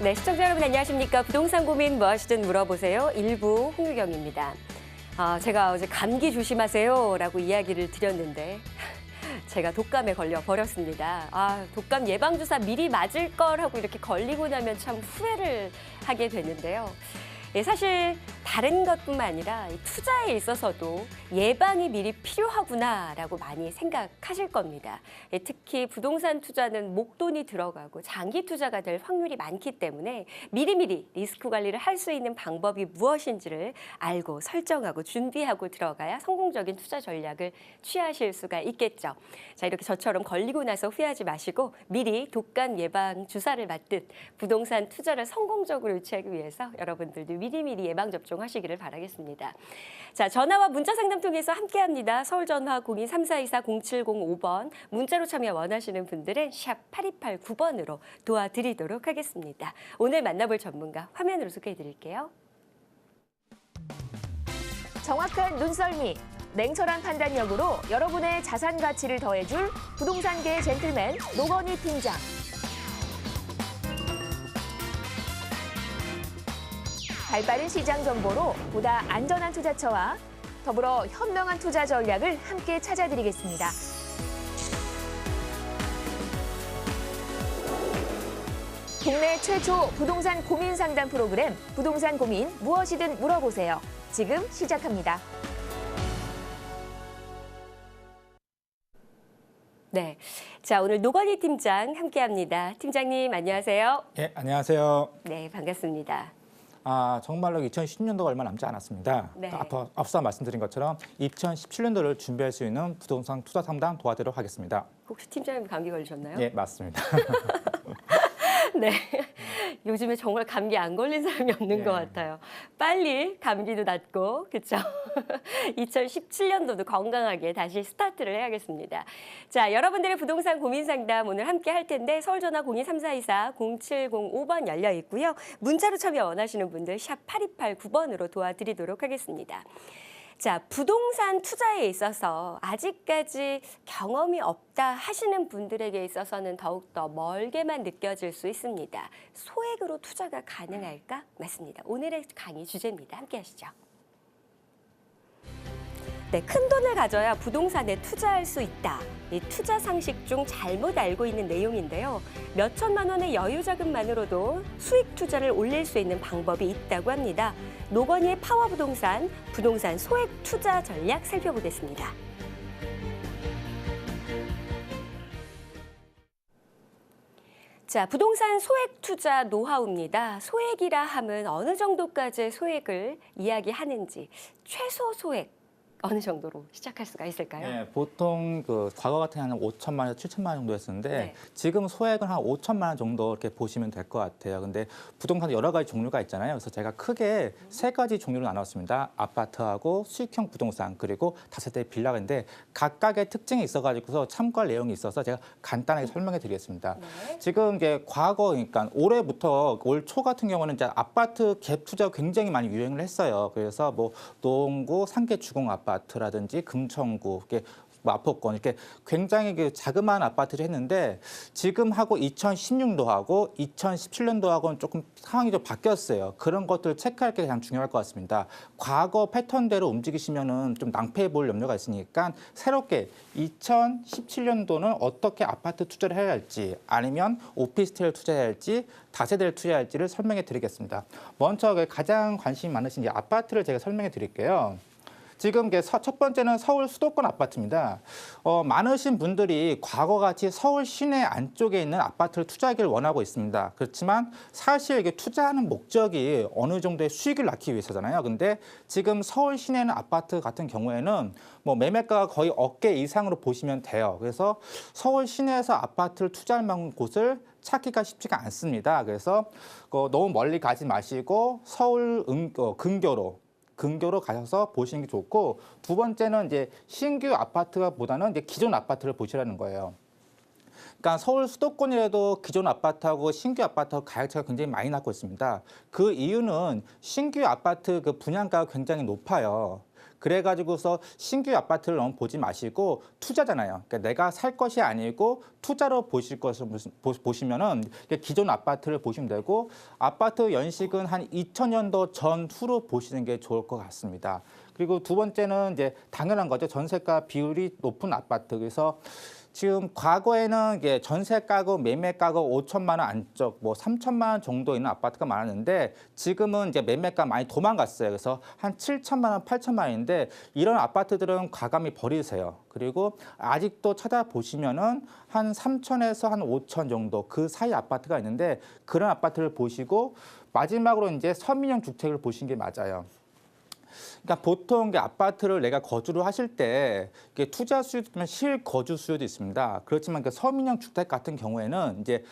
네, 시청자 여러분 안녕하십니까? 부동산 고민 무엇이든 물어보세요. 일부 홍유경입니다. 제가 어제 감기 조심하세요라고 이야기를 드렸는데 제가 독감에 걸려 버렸습니다. 독감 예방 주사 미리 맞을 걸 하고 이렇게 걸리고 나면 참 후회를 하게 되는데요. 예, 사실 다른 것뿐만 아니라 투자에 있어서도 예방이 미리 필요하구나라고 많이 생각하실 겁니다. 예, 특히 부동산 투자는 목돈이 들어가고 장기 투자가 될 확률이 많기 때문에 미리미리 리스크 관리를 할 수 있는 방법이 무엇인지를 알고 설정하고 준비하고 들어가야 성공적인 투자 전략을 취하실 수가 있겠죠. 자, 이렇게 저처럼 걸리고 나서 후회하지 마시고 미리 독감 예방 주사를 맞듯 부동산 투자를 성공적으로 유치하기 위해서 여러분들도 미리미리 예방접종 하시기를 바라겠습니다. 자, 전화와 문자 상담 통해서 함께합니다. 서울 전화 02-3424-0705번, 문자로 참여 원하시는 분들은 샵 8289번으로 도와드리도록 하겠습니다. 오늘 만나볼 전문가 화면으로 소개해드릴게요. 정확한 눈썰미, 냉철한 판단력으로 여러분의 자산 가치를 더해줄 부동산계의 젠틀맨 노건희 팀장. 발빠른 시장 정보로 보다 안전한 투자처와 더불어 현명한 투자 전략을 함께 찾아드리겠습니다. 국내 최초 부동산 고민 상담 프로그램 부동산 고민 무엇이든 물어보세요. 지금 시작합니다. 네, 자, 오늘 노건희 팀장 함께합니다. 팀장님 안녕하세요. 예, 안녕하세요. 네, 반갑습니다. 정말로 2010년도가 얼마 남지 않았습니다. 네. 앞서 말씀드린 것처럼 2017년도를 준비할 수 있는 부동산 투자 상담 도와드리도록 하겠습니다. 혹시 팀장님 감기 걸리셨나요? 예, 맞습니다. 네. 요즘에 정말 감기 안 걸린 사람이 없는 것 같아요. 빨리 감기도 낫고, 그렇죠? 2017년도도 건강하게 다시 스타트를 해야겠습니다. 자, 여러분들의 부동산 고민 상담 오늘 함께 할 텐데 서울 전화 02-3424-0705번 열려 있고요. 문자로 참여 원하시는 분들 샵 8289번으로 도와드리도록 하겠습니다. 자, 부동산 투자에 있어서 아직까지 경험이 없다 하시는 분들에게 있어서는 더욱더 멀게만 느껴질 수 있습니다. 소액으로 투자가 가능할까? 맞습니다. 오늘의 강의 주제입니다. 함께 하시죠. 네, 큰 돈을 가져야 부동산에 투자할 수 있다. 이 투자 상식 중 잘못 알고 있는 내용인데요. 몇 천만 원의 여유 자금만으로도 수익 투자를 올릴 수 있는 방법이 있다고 합니다. 노건희의 파워 부동산, 부동산 소액 투자 전략 살펴보겠습니다. 자, 부동산 소액 투자 노하우입니다. 소액이라 함은 어느 정도까지의 소액을 이야기하는지, 최소 소액 어느 정도로 시작할 수가 있을까요? 네, 보통 과거 같은 경우는 5천만 원에서 7천만 원 정도 했었는데 네. 지금 소액은 한 5천만 원 정도 이렇게 보시면 될 것 같아요. 근데 부동산 여러 가지 종류가 있잖아요. 그래서 제가 크게 세 가지 종류로 나눴습니다. 아파트하고 수익형 부동산 그리고 다세대 빌라가 있는데 각각의 특징이 있어가지고서 참고할 내용이 있어서 제가 간단하게 설명해 드리겠습니다. 네. 지금 이제 과거 그러니까 올해부터 올 초 같은 경우는 이제 아파트 갭 투자가 굉장히 많이 유행을 했어요. 그래서 뭐 노원구 상계 주공 아파트라든지 금천구, 마포권 이렇게 굉장히 자그마한 아파트를 했는데 지금하고 2016년도하고 2017년도하고는 조금 상황이 좀 바뀌었어요. 그런 것들을 체크할 게 가장 중요할 것 같습니다. 과거 패턴대로 움직이시면은 좀 낭패해 볼 염려가 있으니까 새롭게 2017년도는 어떻게 아파트 투자를 해야 할지 아니면 오피스텔 투자해야 할지 다세대를 투자해야 할지를 설명해 드리겠습니다. 먼저 가장 관심이 많으신 아파트를 제가 설명해 드릴게요. 지금 첫 번째는 서울 수도권 아파트입니다. 많으신 분들이 과거같이 서울 시내 안쪽에 있는 아파트를 투자하기를 원하고 있습니다. 그렇지만 사실 이게 투자하는 목적이 어느 정도의 수익을 낳기 위해서잖아요. 근데 지금 서울 시내에 있는 아파트 같은 경우에는 뭐 매매가가 거의 억개 이상으로 보시면 돼요. 그래서 서울 시내에서 아파트를 투자할 만한 곳을 찾기가 쉽지가 않습니다. 그래서 너무 멀리 가지 마시고 서울 근교로 가셔서 보시는 게 좋고, 두 번째는 이제 신규 아파트보다는 이제 기존 아파트를 보시라는 거예요. 그러니까 서울 수도권이라도 기존 아파트하고 신규 아파트하고 가격 차이가 굉장히 많이 나고 있습니다. 그 이유는 신규 아파트 분양가가 굉장히 높아요. 그래가지고서 신규 아파트를 너무 보지 마시고 투자잖아요. 그러니까 내가 살 것이 아니고 투자로 보실 것을 보시면은 기존 아파트를 보시면 되고 아파트 연식은 한 2000년도 전후로 보시는 게 좋을 것 같습니다. 그리고 두 번째는 이제 당연한 거죠. 전세가 비율이 높은 아파트. 그래서 지금 과거에는 이게 전세가고 매매가가 5천만 원 안쪽, 뭐 3천만 원 정도 있는 아파트가 많았는데 지금은 이제 매매가 많이 도망갔어요. 그래서 한 7천만 원, 8천만 원인데 이런 아파트들은 과감히 버리세요. 그리고 아직도 찾아보시면은 한 3천에서 한 5천 정도 그 사이 아파트가 있는데 그런 아파트를 보시고 마지막으로 이제 서민형 주택을 보신 게 맞아요. 그러니까 보통 아파트를 내가 거주를 하실 때 투자 수요도 실거주 수요도 있습니다. 그렇지만 서민형 주택 같은 경우에는 이제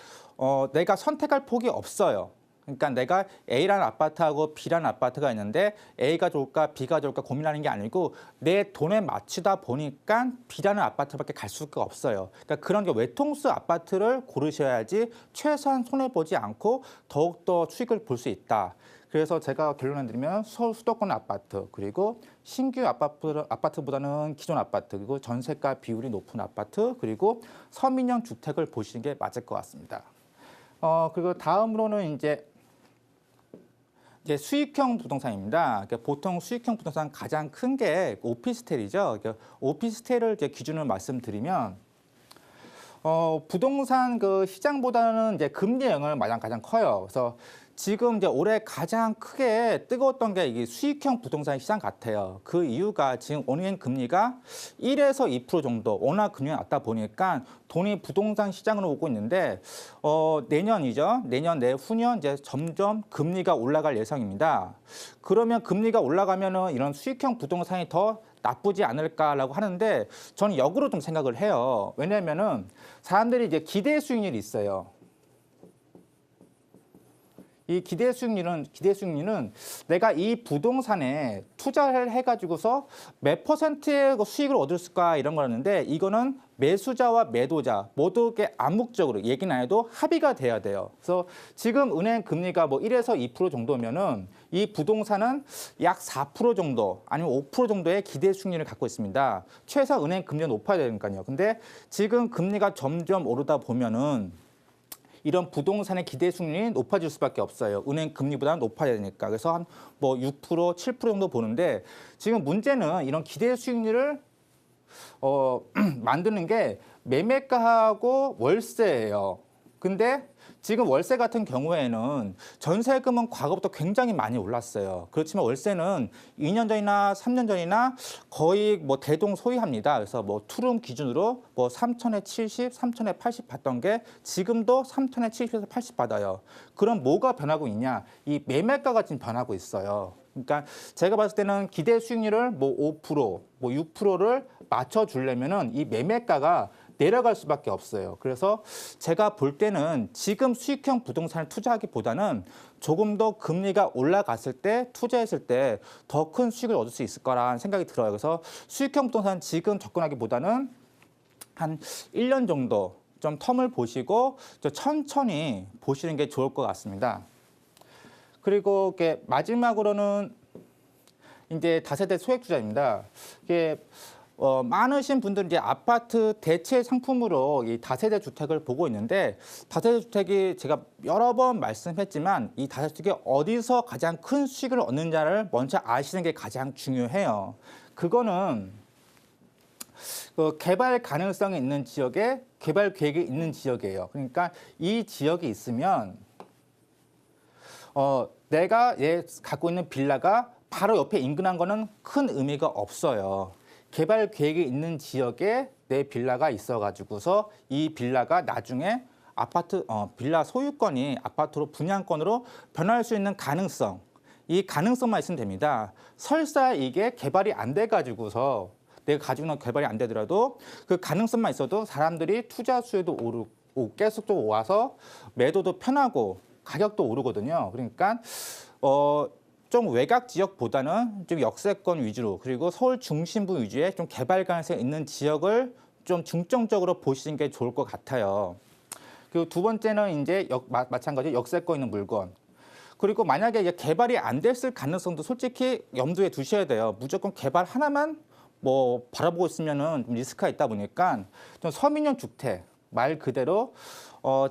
내가 선택할 폭이 없어요. 그러니까 내가 A라는 아파트하고 B라는 아파트가 있는데 A가 좋을까 B가 좋을까 고민하는 게 아니고 내 돈에 맞추다 보니까 B라는 아파트밖에 갈 수가 없어요. 그러니까 그런 외통수 아파트를 고르셔야지 최소한 손해보지 않고 더욱더 수익을 볼 수 있다. 그래서 제가 결론을 드리면 서울 수도권 아파트 그리고 신규 아파트보다는 기존 아파트 그리고 전세가 비율이 높은 아파트 그리고 서민형 주택을 보시는 게 맞을 것 같습니다. 그리고 다음으로는 이제 수익형 부동산입니다. 그러니까 보통 수익형 부동산 가장 큰 게 오피스텔이죠. 그러니까 오피스텔을 기준으로 말씀드리면 부동산 시장보다는 금리 영향을 가장 커요. 그래서 지금 올해 가장 크게 뜨거웠던 게 이게 수익형 부동산 시장 같아요. 그 이유가 지금 은행 금리가 1에서 2% 정도 워낙 금리가 낮다 보니까 돈이 부동산 시장으로 오고 있는데 내년이죠. 내년 내후년 이제 점점 금리가 올라갈 예상입니다. 그러면 금리가 올라가면은 이런 수익형 부동산이 더 나쁘지 않을까라고 하는데 저는 역으로 좀 생각을 해요. 왜냐하면은 사람들이 이제 기대 수익률이 있어요. 이 기대 수익률은 내가 이 부동산에 투자를 해가지고서 몇 퍼센트의 수익을 얻을까 이런 거였는데 이거는 매수자와 매도자 모두게 암묵적으로 얘기는 안 해도 합의가 돼야 돼요. 그래서 지금 은행 금리가 뭐 1에서 2% 정도면은 이 부동산은 약 4% 정도 아니면 5% 정도의 기대 수익률을 갖고 있습니다. 최소 은행 금리가 높아야 되니까요. 근데 지금 금리가 점점 오르다 보면은 이런 부동산의 기대 수익률이 높아질 수밖에 없어요. 은행 금리보다 높아야 되니까. 그래서 한 뭐 6%, 7% 정도 보는데 지금 문제는 이런 기대 수익률을 만드는 게 매매가하고 월세예요. 근데 지금 월세 같은 경우에는 전세금은 과거부터 굉장히 많이 올랐어요. 그렇지만 월세는 2년 전이나 3년 전이나 거의 뭐 대동소이합니다. 그래서 뭐 투룸 기준으로 뭐 3천에 70, 3천에 80 받던 게 지금도 3천에 70에서 80 받아요. 그럼 뭐가 변하고 있냐? 이 매매가가 지금 변하고 있어요. 그러니까 제가 봤을 때는 기대 수익률을 뭐 5%, 뭐 6%를 맞춰주려면은 이 매매가가 내려갈 수밖에 없어요. 그래서 제가 볼 때는 지금 수익형 부동산을 투자하기보다는 조금 더 금리가 올라갔을 때 투자했을 때 더 큰 수익을 얻을 수 있을 거라는 생각이 들어요. 그래서 수익형 부동산 지금 접근하기보다는 한 1년 정도 좀 텀을 보시고 천천히 보시는 게 좋을 것 같습니다. 그리고 마지막으로는 이제 다세대 소액 투자입니다. 이게 많으신 분들은 이제 아파트 대체 상품으로 이 다세대 주택을 보고 있는데 다세대 주택이 제가 여러 번 말씀했지만 이 다세대 주택이 어디서 가장 큰 수익을 얻는지를 먼저 아시는 게 가장 중요해요. 그거는 개발 가능성이 있는 지역에 개발 계획이 있는 지역이에요. 그러니까 이 지역이 있으면 내가 갖고 있는 빌라가 바로 옆에 인근한 거는 큰 의미가 없어요. 개발 계획이 있는 지역에 내 빌라가 있어가지고서 이 빌라가 나중에 아파트 빌라 소유권이 아파트로 분양권으로 변할 수 있는 가능성, 이 가능성만 있으면 됩니다. 설사 이게 개발이 안 돼가지고서 내가 가지고 있는 개발이 안 되더라도 그 가능성만 있어도 사람들이 투자 수요도 오르고 계속 또 와서 매도도 편하고 가격도 오르거든요. 그러니까 좀 외곽 지역보다는 좀 역세권 위주로 그리고 서울 중심부 위주의 좀 개발 가능성이 있는 지역을 좀 중점적으로 보시는 게 좋을 것 같아요. 그리고 두 번째는 이제 마찬가지로 역세권 있는 물건. 그리고 만약에 이게 개발이 안 됐을 가능성도 솔직히 염두에 두셔야 돼요. 무조건 개발 하나만 뭐 바라보고 있으면은 좀 리스크가 있다 보니까 좀 서민용 주택 말 그대로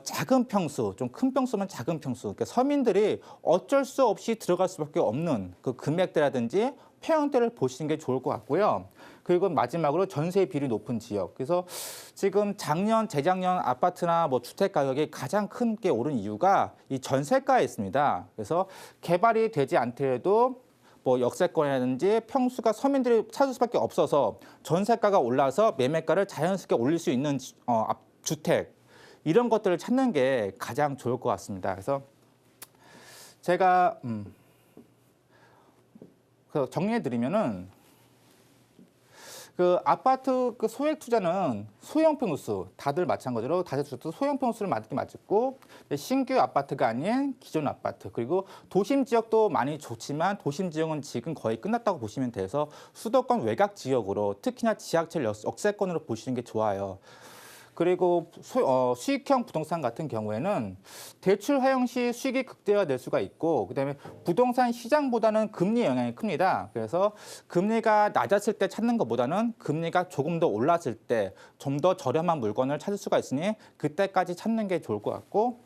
작은 평수, 좀 큰 평수면 작은 평수. 그러니까 서민들이 어쩔 수 없이 들어갈 수밖에 없는 그 금액대라든지 평형대를 보시는 게 좋을 것 같고요. 그리고 마지막으로 전세 비율이 높은 지역. 그래서 지금 작년, 재작년 아파트나 뭐 주택 가격이 가장 큰 게 오른 이유가 이 전세가에 있습니다. 그래서 개발이 되지 않더라도 뭐 역세권이라든지 평수가 서민들이 찾을 수밖에 없어서 전세가가 올라서 매매가를 자연스럽게 올릴 수 있는 주택 이런 것들을 찾는 게 가장 좋을 것 같습니다. 그래서 제가 정리해 드리면은 그 아파트 그 소액 투자는 소형 평수 다들 마찬가지로 다세주택도 소형 평수를 맞게 맞고 신규 아파트가 아닌 기존 아파트 그리고 도심 지역도 많이 좋지만 도심 지역은 지금 거의 끝났다고 보시면 돼서 수도권 외곽 지역으로 특히나 지하철 역세권으로 보시는 게 좋아요. 그리고 수익형 부동산 같은 경우에는 대출 활용 시 수익이 극대화될 수가 있고 그다음에 부동산 시장보다는 금리 영향이 큽니다. 그래서 금리가 낮았을 때 찾는 것보다는 금리가 조금 더 올랐을 때 좀 더 저렴한 물건을 찾을 수가 있으니 그때까지 찾는 게 좋을 것 같고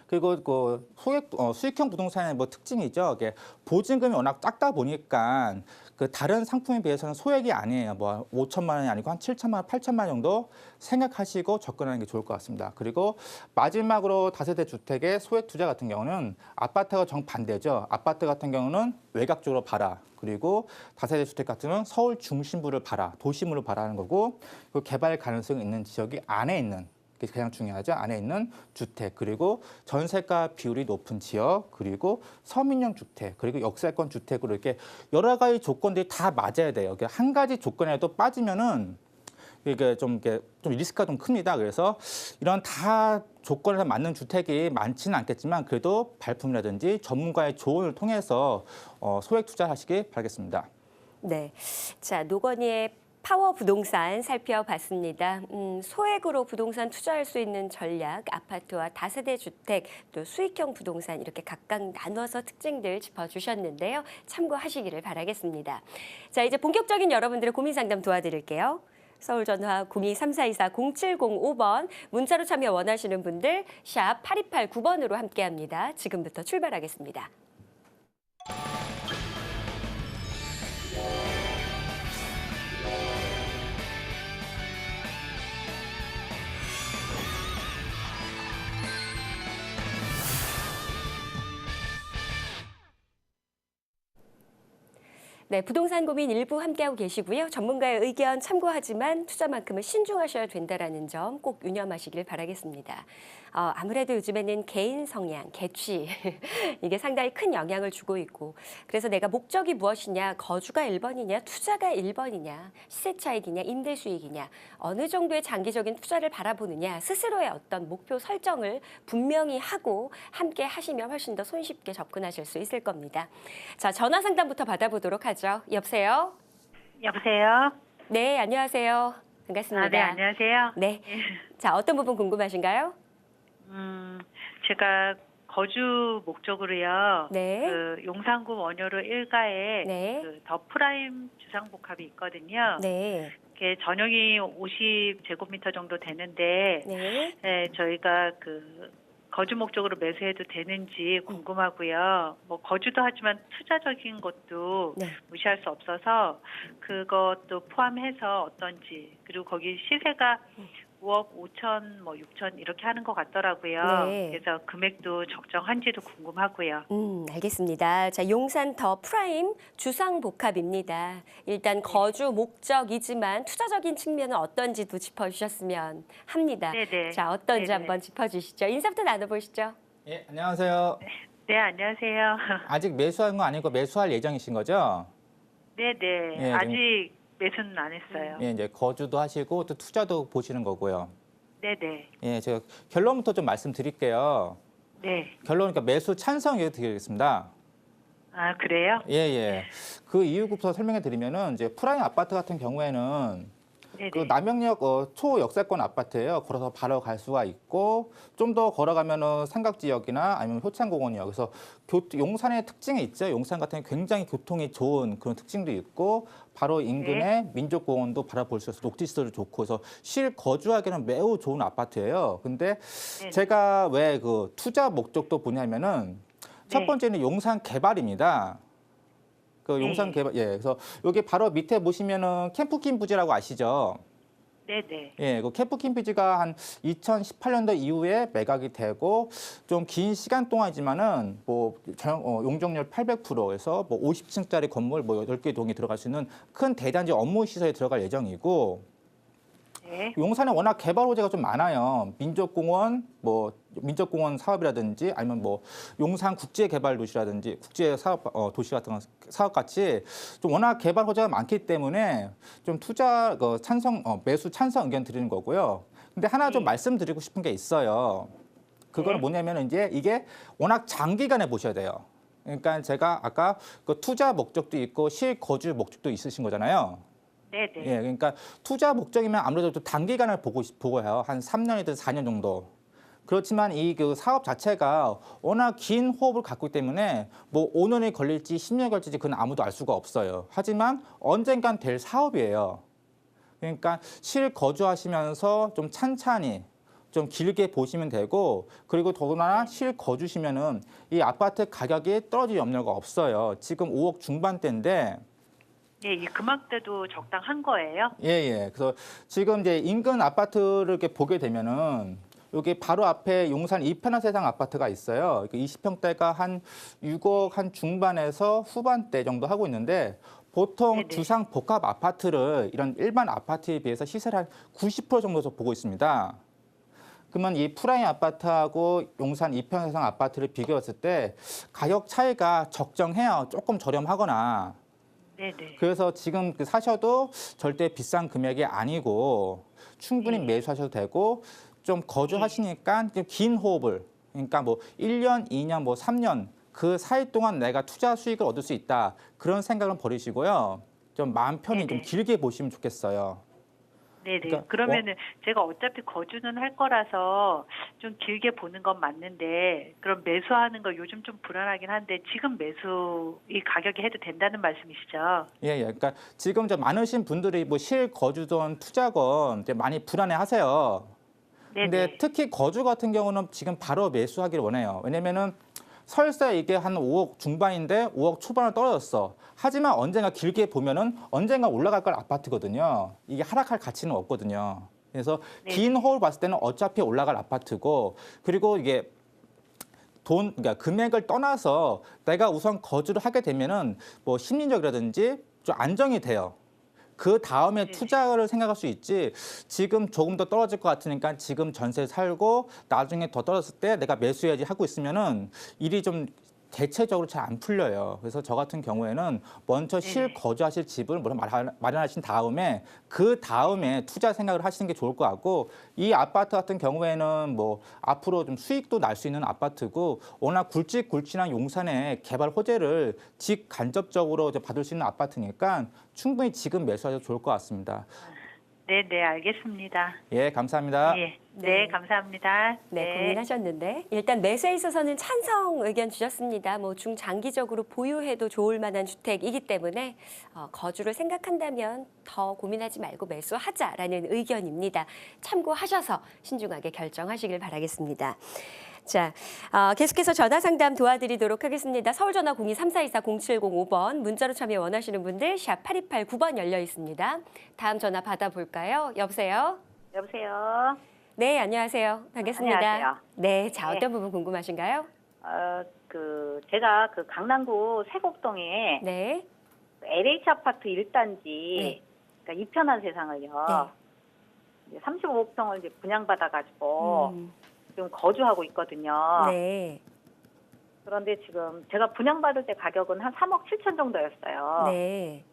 그리고 그 수익형 부동산의 뭐 특징이죠. 이게 보증금이 워낙 작다 보니까 그 다른 상품에 비해서는 소액이 아니에요. 뭐 5천만 원이 아니고 한 7천만 원, 8천만 원 정도 생각하시고 접근하는 게 좋을 것 같습니다. 그리고 마지막으로 다세대 주택의 소액 투자 같은 경우는 아파트가 정반대죠. 아파트 같은 경우는 외곽 쪽으로 봐라. 그리고 다세대 주택 같은 경우는 서울 중심부를 봐라. 도심으로 봐라는 거고 그 개발 가능성이 있는 지역이 안에 있는 그게 가장 중요하죠. 안에 있는 주택 그리고 전세가 비율이 높은 지역 그리고 서민용 주택 그리고 역세권 주택으로 이렇게 여러 가지 조건들이 다 맞아야 돼요. 한 가지 조건에도 빠지면은 이게 좀 리스크가 좀 큽니다. 그래서 이런 다 조건에 맞는 주택이 많지는 않겠지만 그래도 발품이라든지 전문가의 조언을 통해서 소액 투자하시기 바라겠습니다. 네, 자 노건희의 파워 부동산 살펴봤습니다. 소액으로 부동산 투자할 수 있는 전략, 아파트와 다세대 주택, 또 수익형 부동산 이렇게 각각 나눠서 특징들 짚어주셨는데요. 참고하시기를 바라겠습니다. 자, 이제 본격적인 여러분들의 고민 상담 도와드릴게요. 서울 전화 02-342-0705번 문자로 참여 원하시는 분들 샵 8289번으로 함께합니다. 지금부터 출발하겠습니다. 네, 부동산 고민 일부 함께하고 계시고요. 전문가의 의견 참고하지만 투자만큼은 신중하셔야 된다는 점 꼭 유념하시길 바라겠습니다. 아무래도 요즘에는 개인 성향, 개취 이게 상당히 큰 영향을 주고 있고 그래서 내가 목적이 무엇이냐, 거주가 1번이냐, 투자가 1번이냐, 시세 차익이냐, 임대 수익이냐, 어느 정도의 장기적인 투자를 바라보느냐 스스로의 어떤 목표 설정을 분명히 하고 함께 하시면 훨씬 더 손쉽게 접근하실 수 있을 겁니다. 자, 전화 상담부터 받아보도록 하죠. 여보세요? 여보세요? 네, 안녕하세요. 반갑습니다. 네, 안녕하세요. 네. 자, 어떤 부분 궁금하신가요? 제가 거주 목적으로요. 네. 그 용산구 원효로 1가에 네. 그 더 프라임 주상복합이 있거든요. 네. 그게 전용이 50제곱미터 정도 되는데 네. 네, 저희가 그 거주 목적으로 매수해도 되는지 궁금하고요. 뭐 거주도 하지만 투자적인 것도 네. 무시할 수 없어서 그것도 포함해서 어떤지 그리고 거기 시세가 5억 5천, 뭐 6천 이렇게 하는 것 같더라고요. 네. 그래서 금액도 적정한지도 궁금하고요. 알겠습니다. 자, 용산 더 프라임 주상복합입니다. 일단 거주 목적이지만 투자적인 측면은 어떤지도 짚어주셨으면 합니다. 네네. 자, 어떤지 네네. 한번 짚어주시죠. 인사부터 나눠보시죠. 예, 안녕하세요. 네, 안녕하세요. 아직 매수한 거 아니고 매수할 예정이신 거죠? 네네. 예, 아직 매수는 안 했어요. 예, 이제 거주도 하시고 또 투자도 보시는 거고요. 네네. 예, 제가 결론부터 좀 말씀드릴게요. 네. 결론이니까 매수 찬성 의견 드리겠습니다. 아, 그래요? 예, 예. 그 이유부터 설명해 드리면은 이제 프라임 아파트 같은 경우에는 네네. 그 남영역 초역세권 아파트예요. 걸어서 바로 갈 수가 있고 좀 더 걸어가면은 삼각지역이나 아니면 효창공원이요. 그래서 용산의 특징이 있죠. 용산 같은 경우 굉장히 교통이 좋은 그런 특징도 있고 바로 인근에 민족공원도 바라볼 수 있어서 녹지시설도 좋고 해서 실거주하기는 매우 좋은 아파트예요. 근데 네네. 제가 왜 그 투자 목적도 보냐면은 첫 네. 번째는 용산 개발입니다. 그 네. 용산 개발, 예, 그래서 여기 바로 밑에 보시면은 캠프킨 부지라고 아시죠? 네네. 예, 그 캠프킨 부지가 한 2018년도 이후에 매각이 되고 좀 긴 시간 동안이지만은 뭐 용적률 800%에서 뭐 50층짜리 건물 뭐 10개 동이 들어갈 수 있는 큰 대단지 업무 시설에 들어갈 예정이고 네. 용산에 워낙 개발 호재가 좀 많아요. 민족공원 사업이라든지 아니면 뭐 용산 국제개발도시라든지 국제 사업 도시 같은 사업 같이 좀 워낙 개발 호재가 많기 때문에 좀 투자 매수 찬성 의견 드리는 거고요. 근데 하나 좀 네. 말씀드리고 싶은 게 있어요. 그거는 네. 뭐냐면 이제 이게 워낙 장기간에 보셔야 돼요. 그러니까 제가 아까 그 투자 목적도 있고 실거주 목적도 있으신 거잖아요. 네네. 예, 그러니까 투자 목적이면 아무래도 또 단기간을 보고 해요. 한 3년이든 4년 정도. 그렇지만 이 그 사업 자체가 워낙 긴 호흡을 갖고 있기 때문에 뭐 5년이 걸릴지 10년이 걸릴지 그건 아무도 알 수가 없어요. 하지만 언젠간 될 사업이에요. 그러니까 실거주하시면서 좀 찬찬히 좀 길게 보시면 되고 그리고 더군다나 실거주시면은 이 아파트 가격이 떨어질 염려가 없어요. 지금 5억 중반대인데 예, 이 금액대도 적당한 거예요? 예, 예. 그래서 지금 이제 인근 아파트를 이렇게 보게 되면은 여기 바로 앞에 용산 이편한 세상 아파트가 있어요. 20평대가 한 6억 한 중반에서 후반대 정도 하고 있는데 보통 네네. 주상 복합 아파트를 이런 일반 아파트에 비해서 시세를 한 90% 정도에서 보고 있습니다. 그러면 이 프라임 아파트하고 용산 이편한 세상 아파트를 비교했을 때 가격 차이가 적정해요. 조금 저렴하거나. 네네. 그래서 지금 사셔도 절대 비싼 금액이 아니고 충분히 네. 매수하셔도 되고 좀 거주하시니까 좀 긴 호흡을 그러니까 뭐 1년, 2년, 뭐 3년 그 사이 동안 내가 투자 수익을 얻을 수 있다. 그런 생각은 버리시고요. 좀 마음 편히 좀 네네. 길게 보시면 좋겠어요. 네네. 그러니까 그러면은 제가 어차피 거주는 할 거라서 좀 길게 보는 건 맞는데 그럼 매수하는 거 요즘 좀 불안하긴 한데 지금 매수 이 가격에 해도 된다는 말씀이시죠? 예, 예. 그러니까 지금 저 많으신 분들이 뭐 실거주든 투자건 이제 많이 불안해하세요. 근데 네네. 특히 거주 같은 경우는 지금 바로 매수하기를 원해요. 왜냐면은 설사 이게 한 5억 중반인데 5억 초반으로 떨어졌어. 하지만 언젠가 길게 보면은 언젠가 올라갈 걸 아파트거든요. 이게 하락할 가치는 없거든요. 그래서 네. 긴 호흡을 봤을 때는 어차피 올라갈 아파트고 그리고 이게 그러니까 금액을 떠나서 내가 우선 거주를 하게 되면은 뭐 심리적이라든지 좀 안정이 돼요. 그 다음에 네. 투자를 생각할 수 있지. 지금 조금 더 떨어질 것 같으니까 지금 전세 살고 나중에 더 떨어졌을 때 내가 매수해야지 하고 있으면은 일이 좀 대체적으로 잘 안 풀려요. 그래서 저 같은 경우에는 먼저 실거주하실 집을 마련하신 다음에 그 다음에 투자 생각을 하시는 게 좋을 것 같고 이 아파트 같은 경우에는 뭐 앞으로 좀 수익도 날 수 있는 아파트고 워낙 굵직굵직한 용산의 개발 호재를 직간접적으로 이제 받을 수 있는 아파트니까 충분히 지금 매수하셔도 좋을 것 같습니다. 네네, 알겠습니다. 예, 감사합니다. 예. 네. 네, 감사합니다. 네, 고민하셨는데 일단 매수에 있어서는 찬성 의견 주셨습니다. 뭐 중장기적으로 보유해도 좋을 만한 주택이기 때문에 거주를 생각한다면 더 고민하지 말고 매수하자라는 의견입니다. 참고하셔서 신중하게 결정하시길 바라겠습니다. 자, 계속해서 전화 상담 도와드리도록 하겠습니다. 서울 전화 02-3424-0705번 문자로 참여 원하시는 분들 샵 8289번 열려 있습니다. 다음 전화 받아볼까요? 여보세요? 여보세요. 네, 안녕하세요. 반갑습니다. 안녕하세요. 네, 자 네. 어떤 부분 궁금하신가요? 제가 그 강남구 세곡동에 네, LH 아파트 1단지, 네. 그러니까 이편한 세상을요. 이제 35억 평을 이제 분양받아가지고 지금 거주하고 있거든요. 네, 그런데 지금 제가 분양받을 때 가격은 한 3억 7천 정도였어요. 네,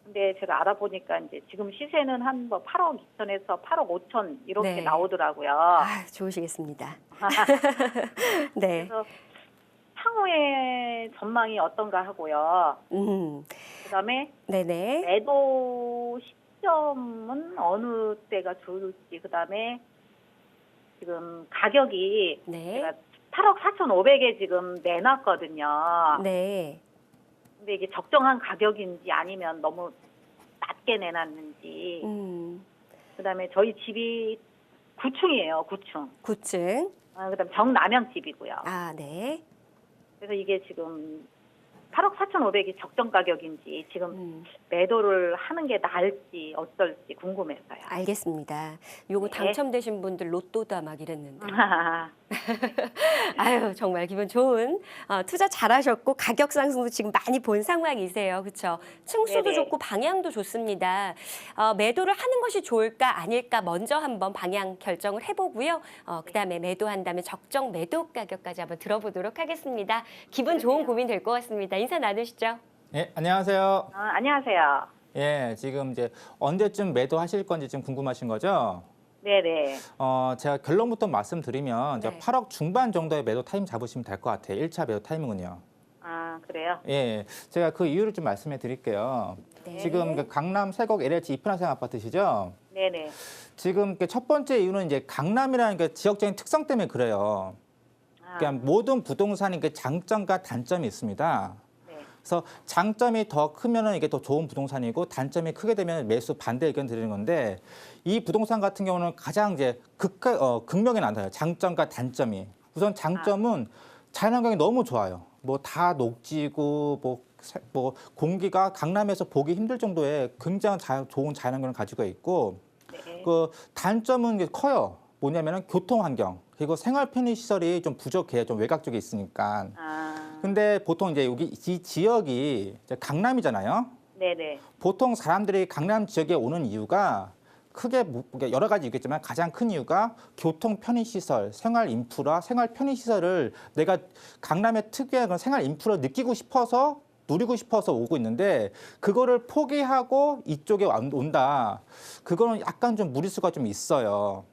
근데 제가 알아보니까 이제 지금 시세는 한 뭐 8억 2천에서 8억 5천 이렇게 네. 나오더라고요. 아, 좋으시겠습니다. 네, 그래서 향후의 전망이 어떤가 하고요. 그다음에 네네, 매도 시점은 어느 때가 좋을지, 그다음에 지금 가격이 네. 제가 8억 4,500에 지금 내놨거든요. 네. 근데 이게 적정한 가격인지 아니면 너무 낮게 내놨는지. 그다음에 저희 집이 9층이에요. 9층. 9층. 그다음에 정남향 집이고요. 아, 네. 그래서 이게 지금 8억 4,500이 적정 가격인지 지금 네. 매도를 하는 게 나을지 어떨지 궁금해서요. 알겠습니다. 요거 네. 당첨되신 분들 로또다 막 이랬는데. 아유, 정말 기분 좋은 투자 잘하셨고 가격 상승도 지금 많이 본 상황이세요. 그렇죠? 층수도 네네. 좋고 방향도 좋습니다. 매도를 하는 것이 좋을까 아닐까 먼저 한번 방향 결정을 해보고요. 그다음에 매도한 다음에 적정 매도 가격까지 한번 들어보도록 하겠습니다. 기분 좋은 고민 될 것 같습니다. 인사 나누시죠. 예, 안녕하세요. 안녕하세요. 예, 지금 이제 언제쯤 매도하실 건지 좀 궁금하신 거죠? 네네. 제가 결론부터 말씀드리면 이제 네. 8억 중반 정도의 매도 타임 잡으시면 될 것 같아요. 1차 매도 타이밍은요. 그래요? 예, 제가 그 이유를 좀 말씀해 드릴게요. 네. 지금 그 강남 세곡 LH 이편화생 아파트시죠? 네네. 지금 그 첫 번째 이유는 이제 강남이라는 그 지역적인 특성 때문에 그래요. 그러니까 모든 부동산이 그 장점과 단점이 있습니다. 네. 그래서 장점이 더 크면은 이게 더 좋은 부동산이고 단점이 크게 되면 매수 반대 의견 드리는 건데 이 부동산 같은 경우는 가장 이제 극명히 나타나요. 장점과 단점이. 우선 장점은 자연환경이 너무 좋아요. 뭐 다 녹지고 뭐 공기가 강남에서 보기 힘들 정도의 굉장히 좋은 자연환경을 가지고 있고 네. 그 단점은 이게 커요. 뭐냐면은 교통환경 그리고 생활 편의 시설이 좀 부족해요. 좀 외곽 쪽에 있으니까. 근데 보통 이제 여기 이 지역이 이제 강남이잖아요. 네네. 보통 사람들이 강남 지역에 오는 이유가 크게 여러 가지 있겠지만 가장 큰 이유가 교통 편의 시설, 생활 인프라, 생활 편의 시설을 내가 강남의 특유의 그런 생활 인프라 느끼고 싶어서 누리고 싶어서 오고 있는데 그거를 포기하고 이쪽에 온다. 그거는 약간 좀 무리수가 좀 있어요.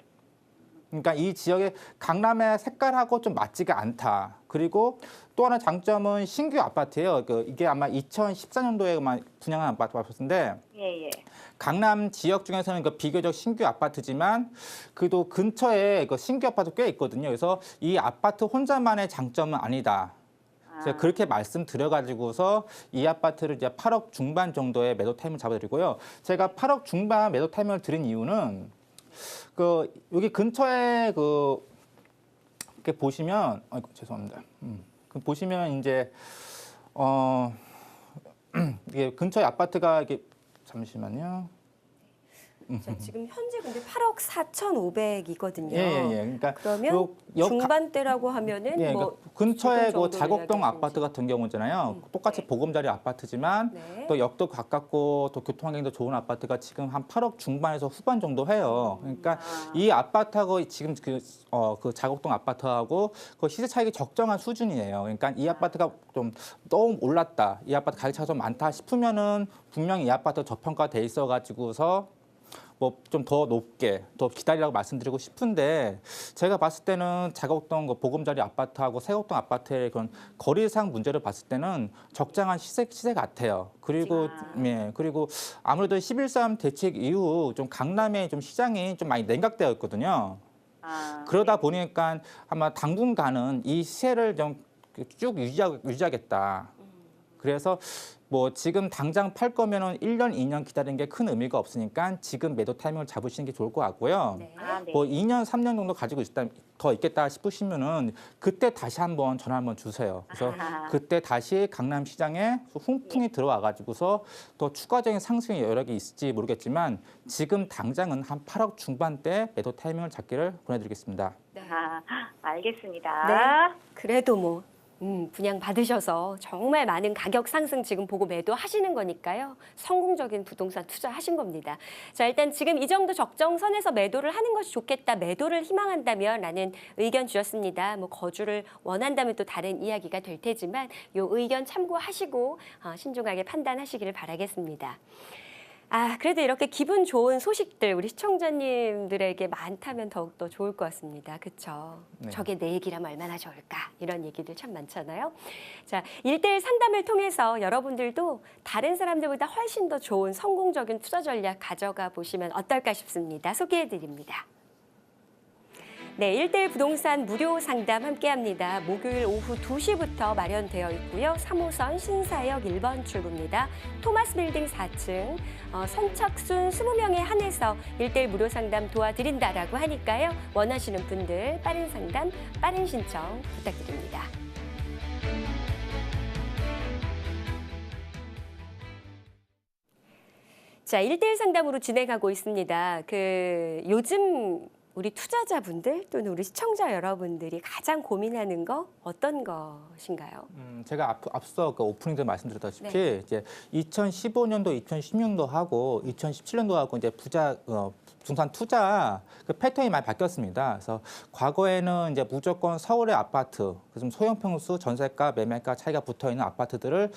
그러니까 이 지역의 강남의 색깔하고 좀 맞지가 않다. 그리고 또 하나 장점은 신규 아파트예요. 이게 아마 2014년도에 분양한 아파트인데 예예. 강남 지역 중에서는 비교적 신규 아파트지만 그래도 근처에 신규 아파트 꽤 있거든요. 그래서 이 아파트 혼자만의 장점은 아니다. 제가 그렇게 말씀드려가지고서 이 아파트를 이제 8억 중반 정도의 매도 타임을 잡아드리고요. 제가 8억 중반 매도 타임을 드린 이유는 여기 근처에 이렇게 보시면 죄송합니다. 보시면 이제 이게 근처에 아파트가 이게 잠시만요. 자, 지금 현재 근데 8억 4,500이거든요. 예. 그러니까 그러면 중반대라고 하면은 예, 뭐 그러니까 근처에 지금 정도로 자곡동 이야기하시는지. 아파트 같은 경우잖아요. 똑같이 네. 보금자리 아파트지만 네. 또 역도 가깝고 또 교통환경도 좋은 아파트가 지금 한 8억 중반에서 후반 정도 해요. 그러니까 이 아파트하고 지금 그 자곡동 아파트하고 그 시세 차익이 적정한 수준이에요. 그러니까 이 아파트가 좀 너무 올랐다. 이 아파트 가격 차가 좀 많다 싶으면은 분명히 이 아파트 저평가돼 있어가지고서 뭐 좀 더 높게 더 기다리라고 말씀드리고 싶은데 제가 봤을 때는 자곡동 보금자리 아파트하고 세곡동 아파트의 그런 거리상 문제를 봤을 때는 적당한 시세 같아요. 그리고 그리고 아무래도 11.3 대책 이후 좀 강남의 좀 시장이 좀 많이 냉각되어 있거든요. 그러다 보니까 아마 당분간은 이 시세를 좀 쭉 유지하겠다. 그래서 뭐 지금 당장 팔 거면은 1년, 2년 기다리는 게 큰 의미가 없으니까 지금 매도 타이밍을 잡으시는 게 좋을 것 같고요. 네. 네. 뭐 2년, 3년 정도 가지고 더 있겠다 싶으시면은 그때 다시 한번 전화 한번 주세요. 그래서 그때 다시 강남 시장에 훈풍이 들어와 가지고서 더 추가적인 상승이 여러 개 있을지 모르겠지만 지금 당장은 한 8억 중반대 매도 타이밍을 잡기를 권해드리겠습니다. 네. 알겠습니다. 네. 그래도 뭐 분양 받으셔서 정말 많은 가격 상승 지금 보고 매도하시는 거니까요. 성공적인 부동산 투자하신 겁니다. 자, 일단 지금 이 정도 적정선에서 매도를 하는 것이 좋겠다. 매도를 희망한다면 라는 의견 주셨습니다. 뭐 거주를 원한다면 또 다른 이야기가 될 테지만 이 의견 참고하시고 신중하게 판단하시기를 바라겠습니다. 그래도 이렇게 기분 좋은 소식들 우리 시청자님들에게 많다면 더욱더 좋을 것 같습니다. 그렇죠? 네. 저게 내 얘기라면 얼마나 좋을까? 이런 얘기들 참 많잖아요. 자, 1대1 상담을 통해서 여러분들도 다른 사람들보다 훨씬 더 좋은 성공적인 투자 전략 가져가 보시면 어떨까 싶습니다. 소개해 드립니다. 네, 1대1 부동산 무료 상담 함께합니다. 목요일 오후 2시부터 마련되어 있고요. 3호선 신사역 1번 출구입니다. 토마스 빌딩 4층, 선착순 20명에 한해서 1대1 무료 상담 도와드린다라고 하니까요. 원하시는 분들 빠른 상담, 빠른 신청 부탁드립니다. 자, 1대1 상담으로 진행하고 있습니다. 요즘 우리 투자자분들 또는 우리 시청자 여러분들이 가장 고민하는 거 어떤 것인가요? 제가 앞서 그 오프닝 때 말씀드렸다시피 네. 이제 2015년도, 2016년도 하고 2017년도 하고 이제 부동산 투자 그 패턴이 많이 바뀌었습니다. 그래서 과거에는 이제 무조건 서울의 아파트, 좀 소형 평수, 전세가, 매매가 차이가 붙어 있는 아파트들을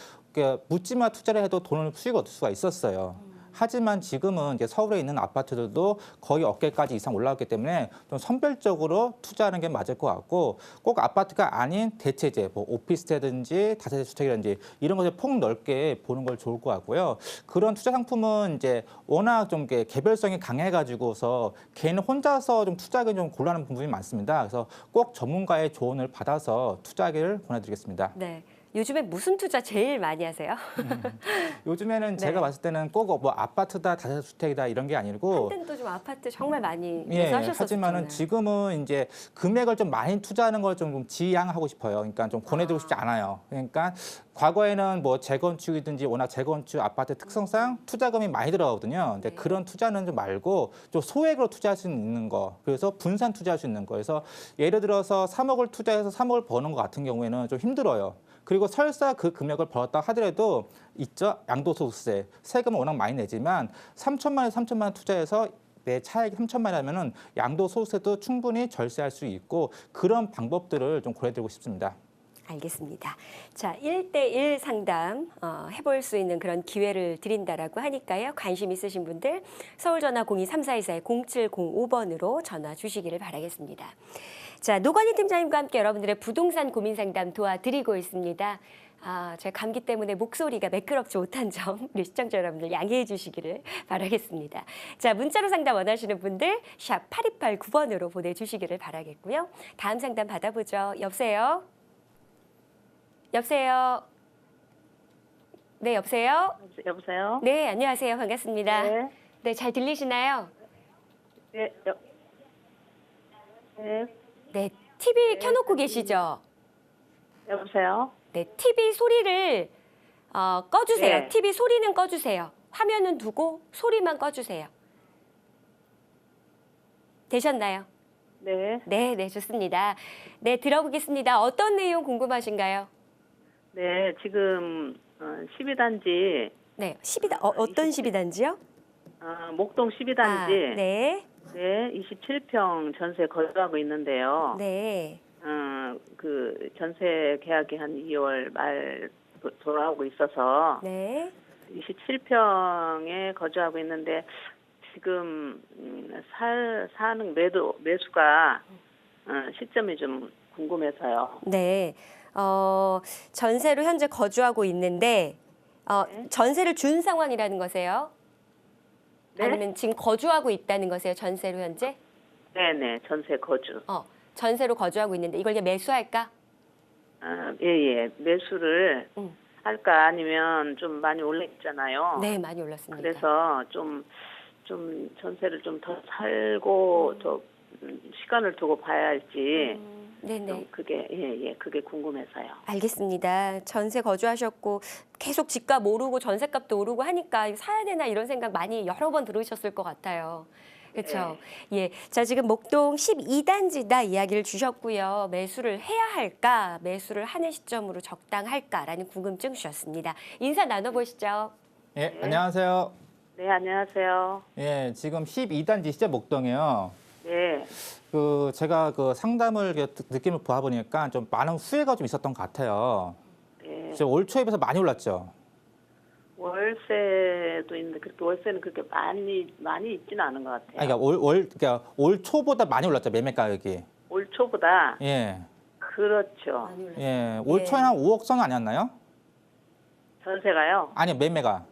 묻지마 투자를 해도 돈을 수익 얻을 수가 있었어요. 하지만 지금은 이제 서울에 있는 아파트들도 거의 어깨까지 이상 올라왔기 때문에 좀 선별적으로 투자하는 게 맞을 것 같고 꼭 아파트가 아닌 대체재, 뭐 오피스텔이든지 다세대 주택이든지 이런 것을 폭넓게 보는 걸 좋을 것 같고요. 그런 투자 상품은 이제 워낙 좀 개별성이 강해가지고서 개인 혼자서 좀 투자하기 좀 곤란한 부분이 많습니다. 그래서 꼭 전문가의 조언을 받아서 투자하기를 권해드리겠습니다. 네. 요즘에 무슨 투자 제일 많이 하세요? 요즘에는 네. 제가 봤을 때는 꼭 뭐 아파트다, 다세대 주택이다 이런 게 아니고 한때도 좀 아파트 정말 많이 예, 하셨었잖아요. 하지만은 지금은 이제 금액을 좀 많이 투자하는 걸 좀 지양하고 싶어요. 그러니까 좀 권해드리고 싶지 않아요. 그러니까 과거에는 뭐 재건축이든지 워낙 재건축 아파트 특성상 투자금이 많이 들어가거든요. 근데 네. 그런 투자는 좀 말고 좀 소액으로 투자할 수 있는 거. 그래서 분산 투자할 수 있는 거. 그래서 예를 들어서 3억을 투자해서 3억을 버는 것 같은 경우에는 좀 힘들어요. 그리고 설사 그 금액을 벌었다 하더라도 있죠. 양도소득세. 세금은 워낙 많이 내지만 3천만 원에서 3천만 원 투자해서 내 차액이 3천만 원이라면은 양도소득세도 충분히 절세할 수 있고 그런 방법들을 좀 고려드리고 싶습니다. 알겠습니다. 자, 1대1 상담 해볼 수 있는 그런 기회를 드린다라고 하니까요. 관심 있으신 분들 서울전화 02-342-0705번으로 전화 주시기를 바라겠습니다. 자, 노건희 팀장님과 함께 여러분들의 부동산 고민 상담 도와드리고 있습니다. 제가 감기 때문에 목소리가 매끄럽지 못한 점 우리 시청자 여러분들 양해해 주시기를 바라겠습니다. 자, 문자로 상담 원하시는 분들 샵 8289번으로 보내주시기를 바라겠고요. 다음 상담 받아보죠. 여보세요? 여보세요? 네, 여보세요? 여보세요? 네, 안녕하세요. 반갑습니다. 네. 네, 잘 들리시나요? 네. 네. 네, TV 켜놓고 계시죠? 여보세요? 네, TV 소리를 꺼주세요. 네. TV 소리는 꺼주세요. 화면은 두고 소리만 꺼주세요. 되셨나요? 네. 네, 네, 좋습니다. 네, 들어보겠습니다. 어떤 내용 궁금하신가요? 네, 지금 12단지, 네, 어떤 12단지요? 목동 12단지, 네, 네, 27평 전세 거주하고 있는데요. 네, 그 전세 계약이 한 2월 말 돌아오고 있어서 네. 27평에 거주하고 있는데 지금 사는 매수가 시점이 좀 궁금해서요. 네, 전세로 현재 거주하고 있는데 네. 전세를 준 상황이라는 거세요? 네? 아니면 지금 거주하고 있다는 거세요? 전세로 현재? 네네, 전세 거주. 전세로 거주하고 있는데 이걸 이제 매수할까? 예. 매수를 음. 할까 아니면 좀 많이 올라 있잖아요. 네, 많이 올랐습니다. 그래서 좀 전세를 좀 더 살고 더 시간을 두고 봐야 할지 네네. 좀 그게 궁금해서요. 알겠습니다. 전세 거주하셨고 계속 집값 오르고 전세값도 오르고 하니까 이거 사야 되나 이런 생각 많이 여러 번 들으셨을 것 같아요. 그렇죠. 예. 자, 지금 목동 12단지다 이야기를 주셨고요. 매수를 해야 할까, 매수를 하는 시점으로 적당할까라는 궁금증 주셨습니다. 인사 나눠보시죠. 예, 안녕하세요. 네, 안녕하세요. 예, 지금 12단지시죠, 목동이요. 네. 제가 그 상담을 느낌을 보아보니까 좀 많은 후회가 좀 있었던 것 같아요. 네. 올 초에 비해서 많이 올랐죠. 월세도 있는데 그렇게 월세는 그렇게 많이 있지는 않은 것 같아요. 아니, 그러니까 올 초보다 많이 올랐죠, 매매 가격이. 올 초보다 예. 그렇죠. 많이 올랐어요. 예. 올 예. 초에 한 5억 선 아니었나요? 전세가요. 아니요, 매매가.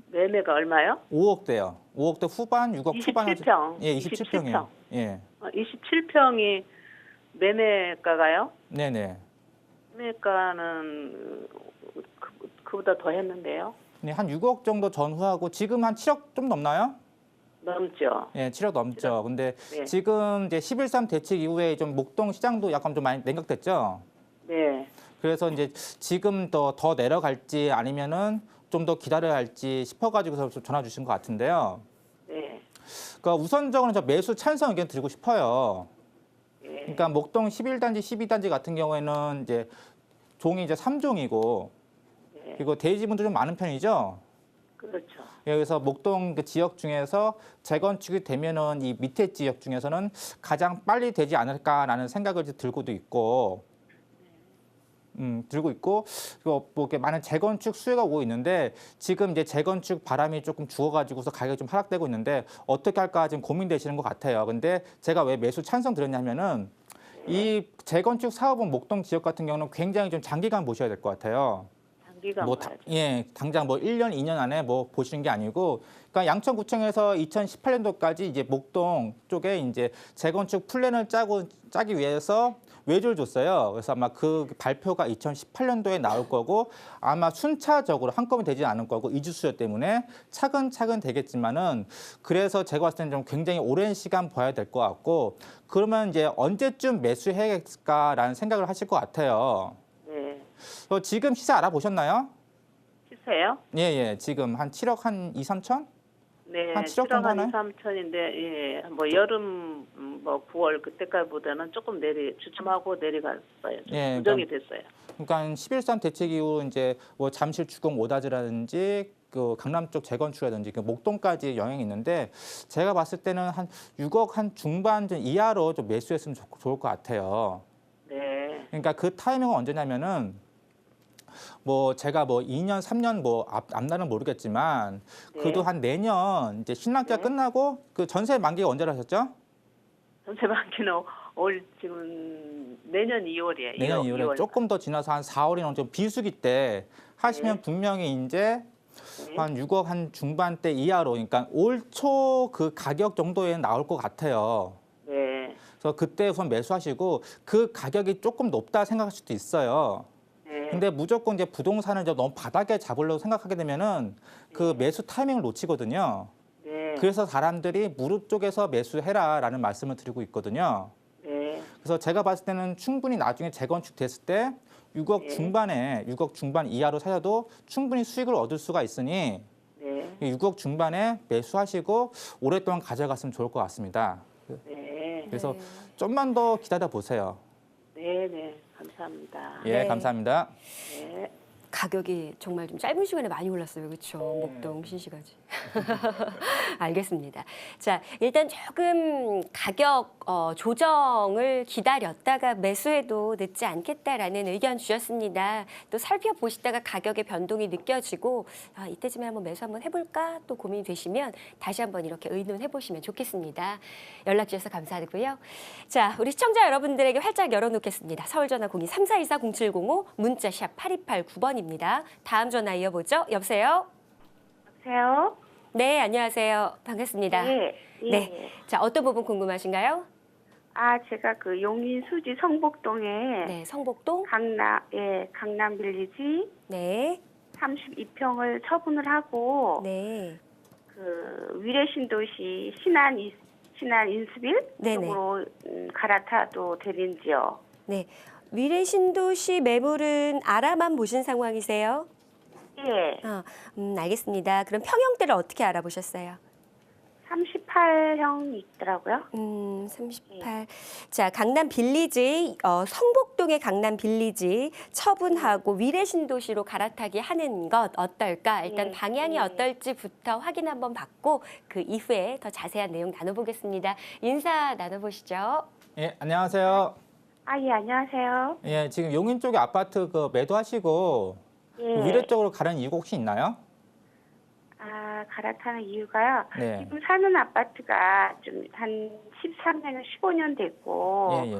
매매가 얼마요? 5억대요. 5억대 후반, 6억 초반. 27평. 예, 27평이요. 예. 27평이 매매가가요? 네네. 매매가는 그보다 더 했는데요. 네, 한 6억 정도 전후하고 지금 한 7억 좀 넘나요? 넘죠. 예, 7억 넘죠. 근데 네. 지금 이제 11.3 대책 이후에 좀 목동 시장도 약간 좀 많이 냉각됐죠. 네. 그래서 이제 지금 더 내려갈지 아니면은 좀 더 기다려야 할지 싶어가지고서 좀 전화 주신 것 같은데요. 네. 그러니까 우선적으로 저 매수 찬성 의견 드리고 싶어요. 네. 그러니까 목동 11단지, 12단지 같은 경우에는 이제 종이 이제 3종이고 네. 그리고 대지분도 좀 많은 편이죠. 그렇죠. 여기서 목동 그 지역 중에서 재건축이 되면은 이 밑에 지역 중에서는 가장 빨리 되지 않을까라는 생각을 이제 들고도 있고, 들고 있고, 뭐 이렇게 많은 재건축 수요가 오고 있는데 지금 이제 재건축 바람이 조금 죽어가지고서 가격이 좀 하락되고 있는데 어떻게 할까 지금 고민되시는 것 같아요. 근데 제가 왜 매수 찬성 드렸냐면은 이 재건축 사업은 목동 지역 같은 경우는 굉장히 좀 장기간 보셔야 될 것 같아요. 장기간 뭐 봐야죠. 예, 당장 뭐 1년, 2년 안에 뭐 보시는 게 아니고, 그러니까 양천구청에서 2018년도까지 이제 목동 쪽에 이제 재건축 플랜을 짜기 위해서 외주를 줬어요. 그래서 아마 그 발표가 2018년도에 나올 거고 아마 순차적으로 한꺼번에 되지 않을 거고 이주 수요 때문에 차근차근 되겠지만은 그래서 제가 봤을 때는 좀 굉장히 오랜 시간 봐야 될 것 같고 그러면 이제 언제쯤 매수해야겠을까라는 생각을 하실 것 같아요. 네. 지금 시세 알아보셨나요? 시세요? 예, 예. 지금 한 7억 한 2, 3천? 네. 한 7억 7억 정도 한 하나요? 2, 3천인데 예. 뭐 여름 뭐 9월 그때까지보다는 조금 주춤하고 내려갔어요. 좀 예, 부정이 됐어요. 그러니까 11.3 대책 이후 이제 뭐 잠실 주공 오다지라든지 그 강남 쪽 재건축이라든지 그 목동까지 영향이 있는데 제가 봤을 때는 한 6억 한 중반 이하로 좀 매수했으면 좋을 것 같아요. 네. 그러니까 그 타이밍은 언제냐면은 뭐 제가 뭐 2년, 3년 뭐 앞날은 모르겠지만 그래도 네. 한 내년 이제 신랑기가 네. 끝나고 그 전세 만기가 언제로 하셨죠? 전세 받기는 올 지금 내년 2월이에요. 내년 2월에 조금 더 지나서 한 4월이나 좀 비수기 때 하시면 네. 분명히 이제 네. 한 6억 한 중반대 이하로 그러니까 올 초 그 가격 정도에 나올 것 같아요. 네. 그래서 그때 우선 매수하시고 그 가격이 조금 높다 생각할 수도 있어요. 네. 근데 무조건 이제 부동산을 이제 너무 바닥에 잡으려고 생각하게 되면은 그 매수 타이밍을 놓치거든요. 네. 그래서 사람들이 무릎 쪽에서 매수해라라는 말씀을 드리고 있거든요. 네. 그래서 제가 봤을 때는 충분히 나중에 재건축 됐을 때 6억 네. 중반에 6억 중반 이하로 사셔도 충분히 수익을 얻을 수가 있으니 네. 6억 중반에 매수하시고 오랫동안 가져갔으면 좋을 것 같습니다. 네. 그래서 좀만 더 기다려 보세요. 네. 네. 감사합니다. 예, 네. 감사합니다. 네. 가격이 정말 좀 짧은 시간에 많이 올랐어요. 그렇죠? 목동 신시가지. 알겠습니다. 자, 일단 조금 가격 조정을 기다렸다가 매수해도 늦지 않겠다라는 의견 주셨습니다. 또 살펴보시다가 가격의 변동이 느껴지고 이때쯤에 한번 매수 한번 해볼까 또 고민이 되시면 다시 한번 이렇게 의논해보시면 좋겠습니다. 연락 주셔서 감사하고요. 자, 우리 시청자 여러분들에게 활짝 열어놓겠습니다. 서울전화 02-3404-0705 문자 샵 8289번입니다. 다음 전화 이어보죠. 여보세요? 여보세요? 네, 안녕하세요. 반갑습니다. 네. 예. 네. 자, 어떤 부분 궁금하신가요? 제가 그 용인 수지 성북동에 네, 성북동. 강남 빌리지 네. 32평을 처분을 하고 네. 그 위례신도시 신안 인수빌 네네. 쪽으로 갈아타도 되는지요? 네. 위례신도시 매물은 알아만 보신 상황이세요? 예. 알겠습니다. 그럼 평형대를 어떻게 알아보셨어요? 38형 있더라고요. 38. 자, 강남 빌리지, 성북동의 강남 빌리지 처분하고 위례신도시로 갈아타기 하는 것 어떨까? 일단 예, 방향이 예. 어떨지부터 확인 한번 받고 그 이후에 더 자세한 내용 나눠보겠습니다. 인사 나눠보시죠. 예, 안녕하세요. 예, 안녕하세요. 예, 지금 용인 쪽에 아파트 그 매도하시고 예. 위례 쪽으로 가는 이유가 혹시 있나요? 갈아타는 이유가요. 네. 지금 사는 아파트가 좀 한 13년, 15년 됐고, 예, 예.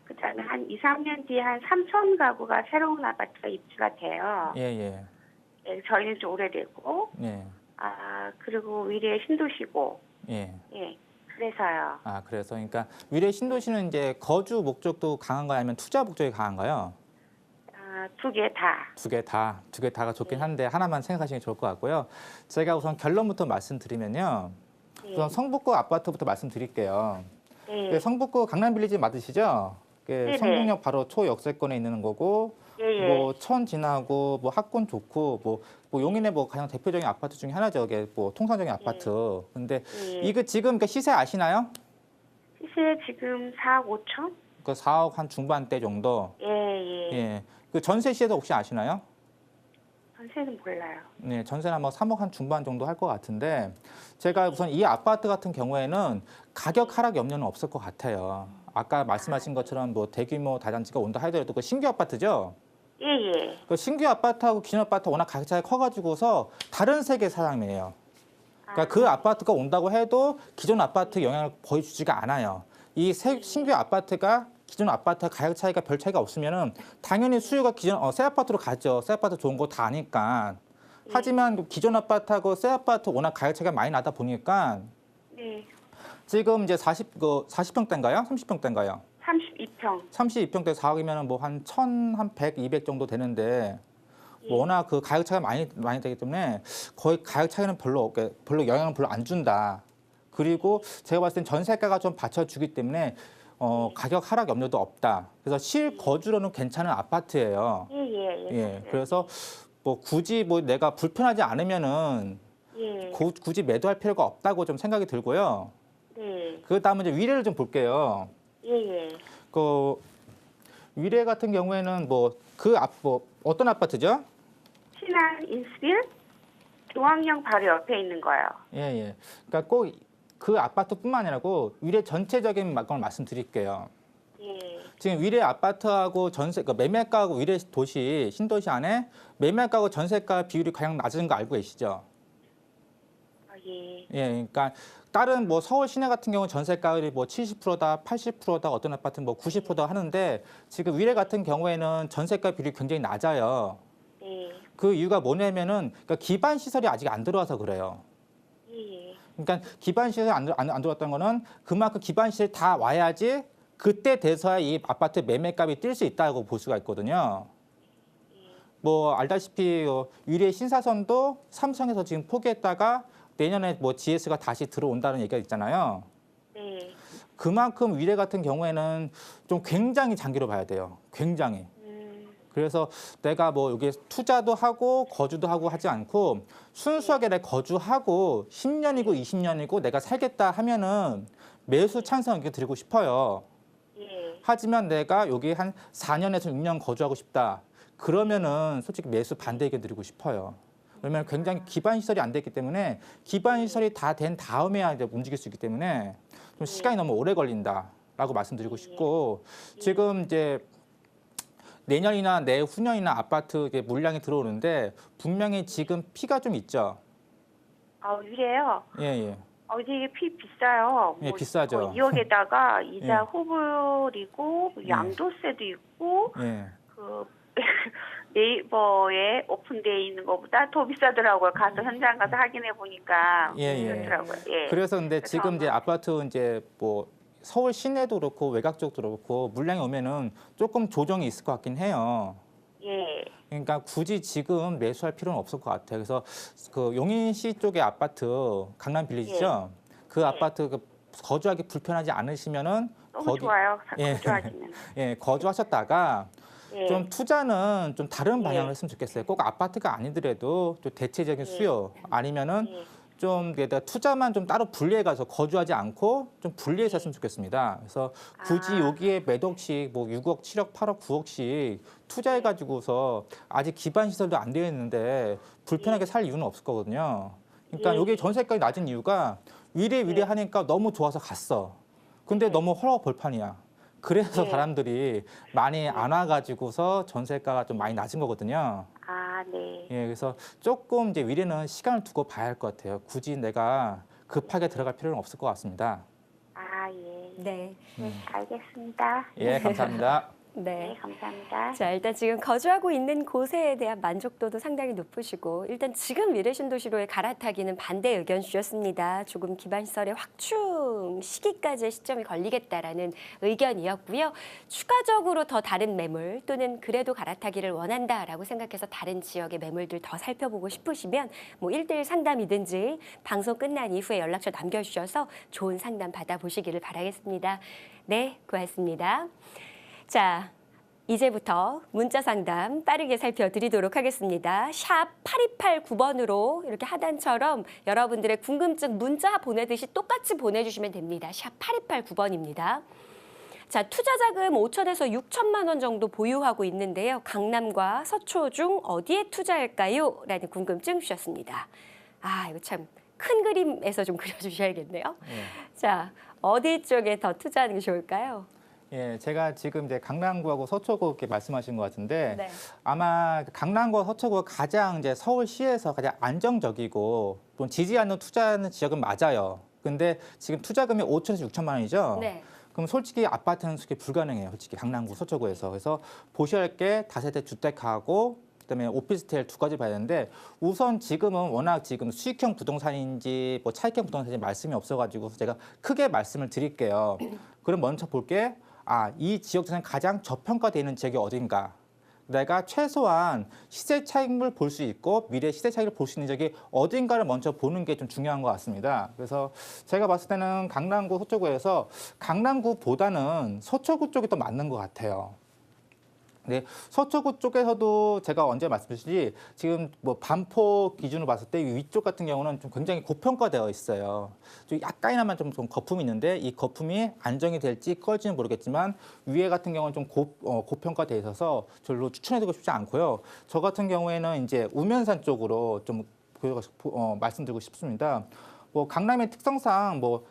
그다음에 한 2, 3년 뒤에 한 3천 가구가 새로운 아파트가 입주가 돼요. 예, 예. 예, 저희는 좀 오래되고, 예. 그리고 위례 신도시고, 예. 예, 그래서요. 그래서 그러니까 위례 신도시는 이제 거주 목적도 강한가요? 아니면 투자 목적이 강한가요? 두 개 다. 두 개 다가 좋긴 한데 하나만 생각하시는 게 좋을 것 같고요. 제가 우선 결론부터 말씀드리면요. 예. 우선 성북구 아파트부터 말씀드릴게요. 예. 성북구 강남빌리지 맞으시죠? 네네. 성북역 바로 초역세권에 있는 거고, 예, 예. 뭐 천 지나고 뭐 학군 좋고 뭐 용인의 뭐 가장 대표적인 아파트 중에 하나죠. 이게 뭐 통상적인 아파트. 근데 예. 이거 지금 그 시세 아시나요? 시세 지금 4억 5천? 그 4억 한 중반대 정도. 예, 예. 예. 그 전세 시세도 혹시 아시나요? 전세는 몰라요. 네, 전세는 뭐 3억 한 중반 정도 할 것 같은데 제가 우선 이 아파트 같은 경우에는 가격 하락 염려는 없을 것 같아요. 아까 말씀하신 것처럼 뭐 대규모 다단지가 온다 하더라도 그 신규 아파트죠. 예, 예. 그 신규 아파트하고 기존 아파트 워낙 가격 차이가 커가지고서 다른 세계 사람이에요. 그러니까 그 아파트가 온다고 해도 기존 아파트 영향을 거의 주지가 않아요. 이 신규 아파트가 기존 아파트 가격 차이가 별 차이가 없으면은 당연히 수요가 기존 새 아파트로 가죠. 새 아파트 좋은 거 다 아니까. 하지만 기존 아파트하고 새 아파트 워낙 가격 차이가 많이 나다 보니까 네. 지금 이제 40평대인가요? 30평대인가요? 32평. 32평대 4억이면은 뭐 한 1,000, 한 100, 200 정도 되는데 뭐 워낙 그 가격 차이가 많이 되기 때문에 거의 가격 차이는 별로 영향을 별로 안 준다. 그리고 제가 봤을 땐 전세가가 좀 받쳐주기 때문에 가격 하락 염려도 없다. 그래서 실거주로는 괜찮은 아파트예요. 예, 예, 예. 예, 그래서 뭐 굳이 뭐 내가 불편하지 않으면은 예. 굳이 매도할 필요가 없다고 좀 생각이 들고요. 네. 그 다음에 이제 위례를 좀 볼게요. 예, 예. 그 위례 같은 경우에는 뭐 어떤 아파트죠? 신안 인스빌 중앙역 바로 옆에 있는 거요. 예, 예. 그러니까 꼭 그 아파트뿐만 아니라고 위례 전체적인 걸 말씀드릴게요. 예. 지금 위례 아파트하고 그러니까 매매가하고 위례 도시 신도시 안에 매매가하고 전세가 비율이 가장 낮은 거 알고 계시죠? 예. 예, 그러니까 다른 뭐 서울 시내 같은 경우 전세가율이 뭐 70%다, 80%다, 어떤 아파트는 뭐 90%다 하는데 지금 위례 같은 경우에는 전세가 비율이 굉장히 낮아요. 예. 그 이유가 뭐냐면은 그러니까 기반 시설이 아직 안 들어와서 그래요. 예. 그러니까 기반 시설이 안 들어왔던 거는 그만큼 기반 시설이 다 와야지 그때 돼서야 이 아파트 매매값이 뛸 수 있다고 볼 수가 있거든요. 뭐 알다시피 위례 신사선도 삼성에서 지금 포기했다가 내년에 뭐 GS가 다시 들어온다는 얘기가 있잖아요. 네. 그만큼 위례 같은 경우에는 좀 굉장히 장기로 봐야 돼요. 굉장히. 그래서 내가 뭐 여기 투자도 하고 거주도 하고 하지 않고 순수하게 내가 거주하고 10년이고 20년이고 내가 살겠다 하면은 매수 찬성 의견 드리고 싶어요. 예. 하지만 내가 여기 한 4년에서 6년 거주하고 싶다. 그러면은 솔직히 매수 반대 의견 드리고 싶어요. 왜냐면 굉장히 기반 시설이 안 됐기 때문에 기반 시설이 다 된 다음에야 이제 움직일 수 있기 때문에 좀 시간이 너무 오래 걸린다라고 말씀드리고 싶고 지금 이제 내년이나 내후년이나 아파트 물량이 들어오는데 분명히 지금 피가 좀 있죠. 위례요. 예, 예. 이게 피 비싸요. 예, 비싸죠. 2억에다가 이자 예. 호불이고 양도세도 있고 예. 그 네이버에 오픈되어 있는 것보다 더 비싸더라고요. 가서 현장 가서 확인해 보니까 예, 예. 그렇더라고요. 예. 그래서 근데 그래서 지금 이제 아마- 아파트 이제 뭐 서울 시내도 그렇고 외곽 쪽도 그렇고 물량이 오면은 조금 조정이 있을 것 같긴 해요. 예. 그러니까 굳이 지금 매수할 필요는 없을 것 같아요. 그래서 그 용인시 쪽의 아파트 강남 빌리지죠. 그 아파트 거주하기 불편하지 않으시면은 너무 좋아요. 예. 거주하시면. 예, 거주하셨다가 예. 좀 투자는 좀 다른 방향을 예. 했으면 좋겠어요. 꼭 아파트가 아니더라도 좀 대체적인 수요 아니면은 예. 좀 내가 투자만 좀 따로 분리해 가서 거주하지 않고 좀 분리해서 했으면 좋겠습니다. 그래서 굳이 여기에 몇 억씩 뭐 6억, 7억, 8억, 9억씩 투자해 가지고서 아직 기반 시설도 안 되어 있는데 불편하게 살 이유는 없을 거거든요. 그러니까 예. 여기 전세가가 낮은 이유가 위례 하니까 너무 좋아서 갔어. 근데 너무 헐렁벌판이야. 그래서 예. 사람들이 많이 안 와가지고서 전세가가 좀 많이 낮은 거거든요. 아, 네. 예, 그래서 조금 이제 미래는 시간을 두고 봐야 할 것 같아요. 굳이 내가 급하게 들어갈 필요는 없을 것 같습니다. 아, 예. 네. 네, 알겠습니다. 예, 감사합니다. 네, 네. 감사합니다. 자, 일단 지금 거주하고 있는 곳에 대한 만족도도 상당히 높으시고 일단 지금 미래신도시로의 갈아타기는 반대 의견 주셨습니다. 조금 기반시설의 확충 시기까지의 시점이 걸리겠다라는 의견이었고요. 추가적으로 더 다른 매물 또는 그래도 갈아타기를 원한다라고 생각해서 다른 지역의 매물들 더 살펴보고 싶으시면 뭐 1대1 상담이든지 방송 끝난 이후에 연락처 남겨주셔서 좋은 상담 받아보시기를 바라겠습니다. 네, 고맙습니다. 자, 이제부터 문자 상담 빠르게 살펴드리도록 하겠습니다. 샵 8289번으로 이렇게 하단처럼 여러분들의 궁금증 문자 보내듯이 똑같이 보내주시면 됩니다. 샵 8289번입니다. 자, 투자자금 5천에서 6천만 원 정도 보유하고 있는데요. 강남과 서초 중 어디에 투자할까요? 라는 궁금증 주셨습니다. 아, 이거 참 큰 그림에서 좀 그려주셔야겠네요. 자, 어디 쪽에 더 투자하는 게 좋을까요? 예, 제가 지금 이제 강남구하고 서초구 이렇게 말씀하신 것 같은데 네. 아마 강남구와 서초구가 가장 이제 서울시에서 가장 안정적이고 또 지지 않는 투자하는 지역은 맞아요. 근데 지금 투자금이 5천에서 6천만 원이죠. 네. 그럼 솔직히 아파트는 솔직히 불가능해요. 솔직히 강남구, 서초구에서. 그래서 보셔야 할 게 다세대 주택하고 그다음에 오피스텔 두 가지 봐야 되는데 우선 지금은 워낙 지금 수익형 부동산인지 뭐 차익형 부동산인지 말씀이 없어가지고 제가 크게 말씀을 드릴게요. 그럼 먼저 볼게. 아, 이 지역 중에 가장 저평가되어 있는 지역이 어딘가? 내가 최소한 시세 차익을 볼 수 있고 미래 시세 차익을 볼 수 있는 지역이 어딘가를 먼저 보는 게 좀 중요한 것 같습니다. 그래서 제가 봤을 때는 강남구, 서초구에서 강남구보다는 서초구 쪽이 더 맞는 것 같아요. 네, 서초구 쪽에서도 제가 언제 말씀드렸듯이 지금 뭐 반포 기준으로 봤을 때 위쪽 같은 경우는 좀 굉장히 고평가되어 있어요. 좀 약간이나마 좀 거품이 있는데 이 거품이 안정이 될지 꺼질지는 모르겠지만 위에 같은 경우는 좀 고평가되어 있어서 별로 추천해드리고 싶지 않고요. 저 같은 경우에는 이제 우면산 쪽으로 좀 말씀드리고 싶습니다. 뭐 강남의 특성상 뭐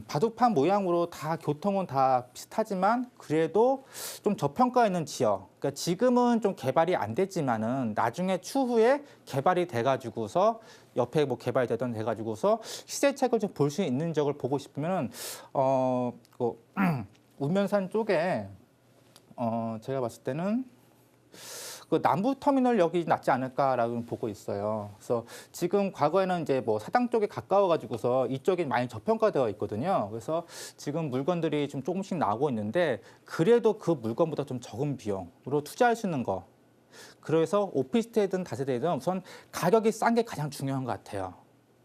바둑판 모양으로 다 교통은 다 비슷하지만 그래도 좀 저평가 있는 지역. 그러니까 지금은 좀 개발이 안 됐지만은 나중에 추후에 개발이 돼가지고서 옆에 뭐 개발되던 돼가지고서 시세책을 좀 볼 수 있는 지역을 보고 싶으면은 우면산 쪽에 제가 봤을 때는 그 남부터미널역이 낫지 않을까라고 보고 있어요. 그래서 지금 과거에는 이제 뭐 사당 쪽에 가까워가지고서 이쪽이 많이 저평가되어 있거든요. 그래서 지금 물건들이 좀 조금씩 나오고 있는데 그래도 그 물건보다 좀 적은 비용으로 투자할 수 있는 거. 그래서 오피스텔이든 다세대든 우선 가격이 싼 게 가장 중요한 것 같아요.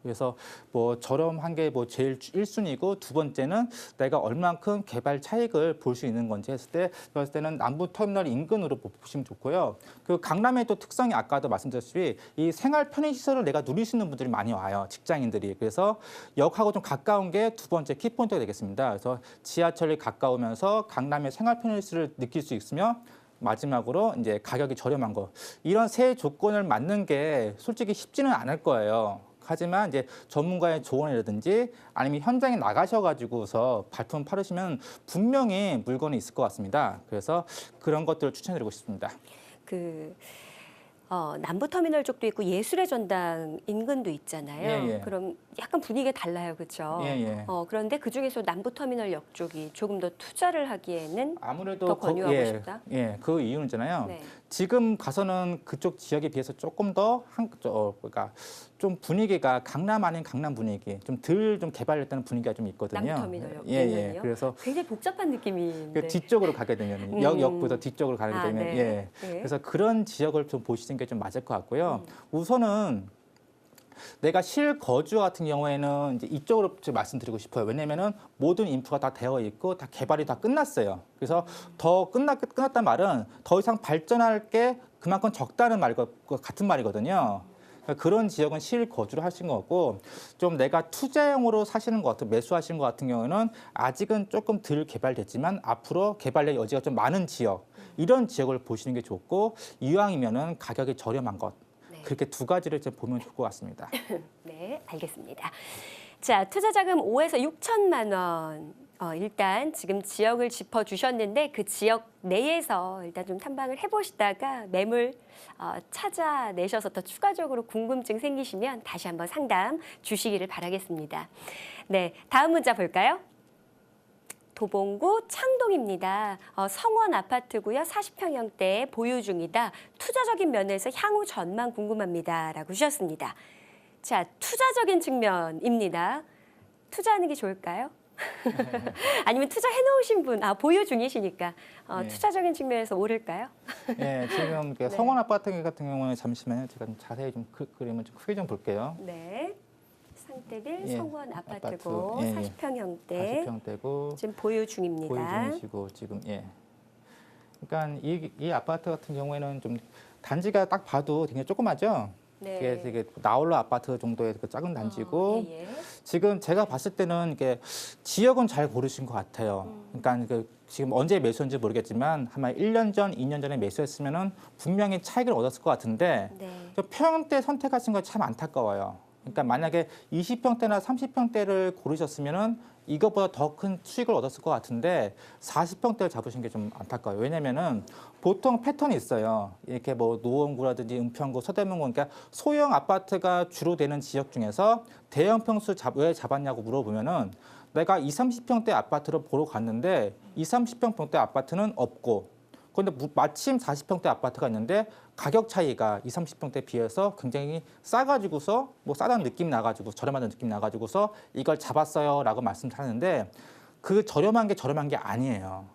그래서 뭐 저렴한 게 뭐 제일 1순위고 두 번째는 내가 얼만큼 개발 차익을 볼 수 있는 건지 했을 때 그랬을 때는 남부터미널 인근으로 보시면 좋고요. 그 강남의 또 특성이 아까도 말씀드렸듯이 이 생활 편의시설을 내가 누릴 수 있는 분들이 많이 와요. 직장인들이. 그래서 역하고 좀 가까운 게 두 번째 키포인트가 되겠습니다. 그래서 지하철이 가까우면서 강남의 생활 편의시설을 느낄 수 있으며 마지막으로 이제 가격이 저렴한 거. 이런 세 조건을 맞는 게 솔직히 쉽지는 않을 거예요. 하지만 이제 전문가의 조언이라든지 아니면 현장에 나가셔가지고서 발품 팔으시면 분명히 물건이 있을 것 같습니다. 그래서 그런 것들을 추천드리고 싶습니다. 남부터미널 쪽도 있고 예술의 전당 인근도 있잖아요. 예. 그럼 약간 분위기가 달라요, 그렇죠? 예. 그런데 그중에서 남부터미널역 쪽이 조금 더 투자를 하기에는 아무래도 더 권유하고 싶다? 예, 그 이유는 있잖아요. 네. 지금 가서는 그쪽 지역에 비해서 조금 더 그러니까 좀 분위기가 강남 아닌 강남 분위기, 좀 덜 좀 개발됐다는 분위기가 좀 있거든요. 남부터미널역 예. 그래서 굉장히 복잡한 느낌인데. 그 뒤쪽으로 가게 되면 역보다 뒤쪽으로 가게 되면 네. 예. 네. 그래서 그런 지역을 좀 보시는 게 좀 맞을 것 같고요. 우선은 내가 실거주 같은 경우에는 이제 이쪽으로 좀 말씀드리고 싶어요. 왜냐면은 모든 인프가 다 되어 있고 다 개발이 다 끝났어요. 그래서 더 끝났단 말은 더 이상 발전할 게 그만큼 적다는 말과 같은 말이거든요. 그런 지역은 실거주를 하신 것 같고 좀 내가 투자용으로 사시는 것 같은 매수하시는 것 같은 경우는 아직은 조금 덜 개발됐지만 앞으로 개발의 여지가 좀 많은 지역 이런 지역을 보시는 게 좋고 이왕이면은 가격이 저렴한 것 그렇게 두 가지를 좀 보면 좋을 것 같습니다. 네, 알겠습니다. 자, 투자 자금 5에서 6천만 원 일단 지금 지역을 짚어주셨는데 그 지역 내에서 일단 좀 탐방을 해보시다가 매물 찾아내셔서 더 추가적으로 궁금증 생기시면 다시 한번 상담 주시기를 바라겠습니다. 네, 다음 문자 볼까요? 도봉구 창동입니다. 성원 아파트고요. 40평형대 보유 중이다. 투자적인 면에서 향후 전망 궁금합니다. 라고 주셨습니다. 자, 투자적인 측면입니다. 투자하는 게 좋을까요? 아니면 투자해놓으신 분, 보유 중이시니까 네. 투자적인 측면에서 오를까요? 네, 지금 그 성원 아파트 같은 경우는 잠시만요. 제가 좀 자세히 좀 그림을 좀 크게 좀 볼게요. 네. 상대빌 예, 성원 아파트고 아파트, 예, 40평형대 40평대고 지금 보유 중입니다. 보유 중이시고 지금 그러니까 이 아파트 같은 경우에는 좀 단지가 딱 봐도 굉장히 조그마죠. 네. 이게 되게 나홀로 아파트 정도의 그 작은 단지고 지금 제가 봤을 때는 이게 지역은 잘 고르신 것 같아요. 그러니까 지금 언제 매수했는지 모르겠지만 아마 1년 전, 2년 전에 매수했으면은 분명히 차익을 얻었을 것 같은데 네. 평형대 선택하신 거 참 안타까워요. 그러니까 만약에 20평대나 30평대를 고르셨으면은 이것보다 더 큰 수익을 얻었을 것 같은데 40평대를 잡으신 게 좀 안타까워요. 왜냐면은 보통 패턴이 있어요. 이렇게 뭐 노원구라든지 은평구, 서대문구, 그러니까 소형 아파트가 주로 되는 지역 중에서 대형 평수 왜 잡았냐고 물어보면은 내가 20, 30평대 아파트를 보러 갔는데 20, 30평대 아파트는 없고 그런데 마침 40평대 아파트가 있는데 가격 차이가 20, 30평대에 비해서 굉장히 싸가지고서 뭐 싸다는 느낌 나가지고 저렴하다는 느낌 나가지고서 이걸 잡았어요라고 말씀하는데 그 저렴한 게 아니에요.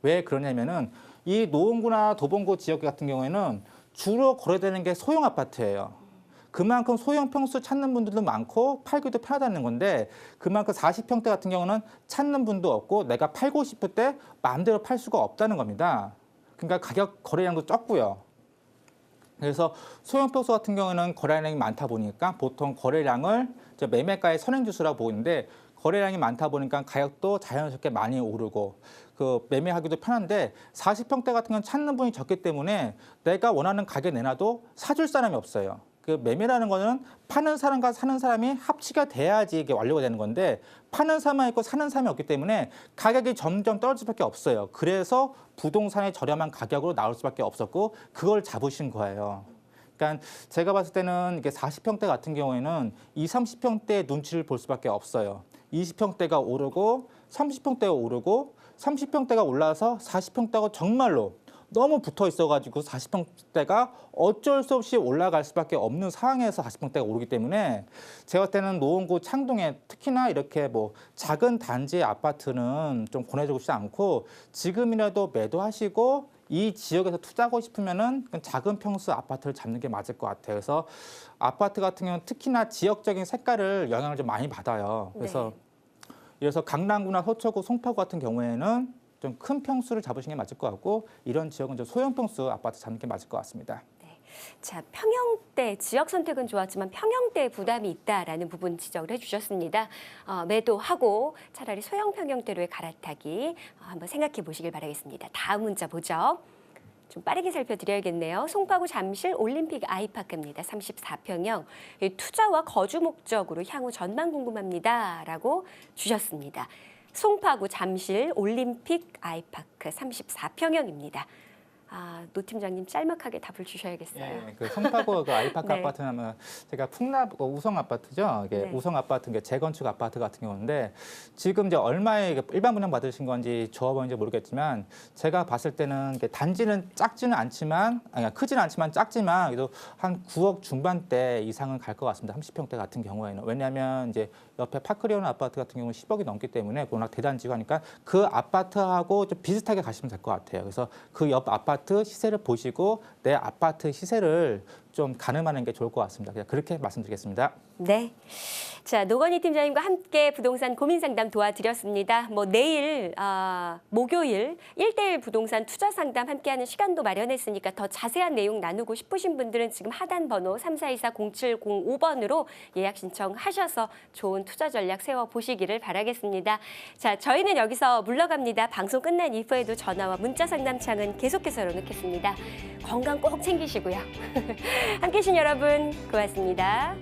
왜 그러냐면은 이 노원구나 도봉구 지역 같은 경우에는 주로 거래되는 게 소형 아파트예요. 그만큼 소형 평수 찾는 분들도 많고 팔기도 편하다는 건데 그만큼 40평대 같은 경우는 찾는 분도 없고 내가 팔고 싶을 때 마음대로 팔 수가 없다는 겁니다. 그러니까 가격 거래량도 적고요. 그래서 소형 평수 같은 경우는 거래량이 많다 보니까 보통 거래량을 매매가의 선행지수라고 보는데 거래량이 많다 보니까 가격도 자연스럽게 많이 오르고 그 매매하기도 편한데 40평대 같은 경우는 찾는 분이 적기 때문에 내가 원하는 가격에 내놔도 사줄 사람이 없어요. 그 매매라는 거는 파는 사람과 사는 사람이 합치가 돼야지 이게 완료가 되는 건데 파는 사람만 있고 사는 사람이 없기 때문에 가격이 점점 떨어질 수밖에 없어요. 그래서 부동산의 저렴한 가격으로 나올 수밖에 없었고 그걸 잡으신 거예요. 그러니까 제가 봤을 때는 이게 40평대 같은 경우에는 20, 30평대 눈치를 볼 수밖에 없어요. 20평대가 오르고 30평대가 오르고 30평대가 올라서 40평대가 정말로 너무 붙어 있어가지고 40평대가 어쩔 수 없이 올라갈 수밖에 없는 상황에서 40평대가 오르기 때문에 제가 볼 때는 노원구 창동에 특히나 이렇게 뭐 작은 단지의 아파트는 좀 권해주고 싶지 않고 지금이라도 매도하시고 이 지역에서 투자하고 싶으면은 작은 평수 아파트를 잡는 게 맞을 것 같아요. 그래서 아파트 같은 경우는 특히나 지역적인 색깔을 영향을 좀 많이 받아요. 그래서 강남구나 서초구, 송파구 같은 경우에는 좀 큰 평수를 잡으시는 게 맞을 것 같고 이런 지역은 좀 소형 평수 아파트 잡는 게 맞을 것 같습니다. 자, 평형대 지역 선택은 좋았지만 평형대에 부담이 있다라는 부분 지적을 해주셨습니다. 매도하고 차라리 소형 평형대로의 갈아타기 한번 생각해 보시길 바라겠습니다. 다음 문자 보죠. 좀 빠르게 살펴드려야겠네요. 송파구 잠실 올림픽 아이파크입니다. 34평형. 투자와 거주 목적으로 향후 전망 궁금합니다. 라고 주셨습니다. 송파구 잠실 올림픽 아이파크 34평형입니다. 노 팀장님 짤막하게 답을 주셔야겠어요. 네, 그 송파구 그 아이파크 네. 아파트는 아마 제가 풍납 우성 아파트죠. 이게 네. 우성 아파트 게 재건축 아파트 같은 경우인데 지금 이제 얼마에 일반 분양 받으신 건지 조합원인지 모르겠지만 제가 봤을 때는 이게 단지는 작지는 않지만 크지는 않지만 작지만 그래도 한 9억 중반대 이상은 갈 것 같습니다. 30평대 같은 경우에는 왜냐하면 이제 옆에 파크리온 아파트 같은 경우는 10억이 넘기 때문에 워낙 대단지고 하니까 그 아파트하고 좀 비슷하게 가시면 될 것 같아요. 그래서 그 옆 아파트 시세를 보시고 내 아파트 시세를 좀 가늠하는 게 좋을 것 같습니다. 그냥 그렇게 말씀드리겠습니다. 네. 자, 노건희 팀장님과 함께 부동산 고민 상담 도와드렸습니다. 내일 목요일 1:1 부동산 투자 상담 함께하는 시간도 마련했으니까 더 자세한 내용 나누고 싶으신 분들은 지금 하단 번호 3424-0705번으로 예약 신청하셔서 좋은 투자 전략 세워보시기를 바라겠습니다. 자, 저희는 여기서 물러갑니다. 방송 끝난 이후에도 전화와 문자 상담창은 계속해서 열어놓겠습니다. 건강 꼭 챙기시고요. 함께해 주신 여러분 고맙습니다.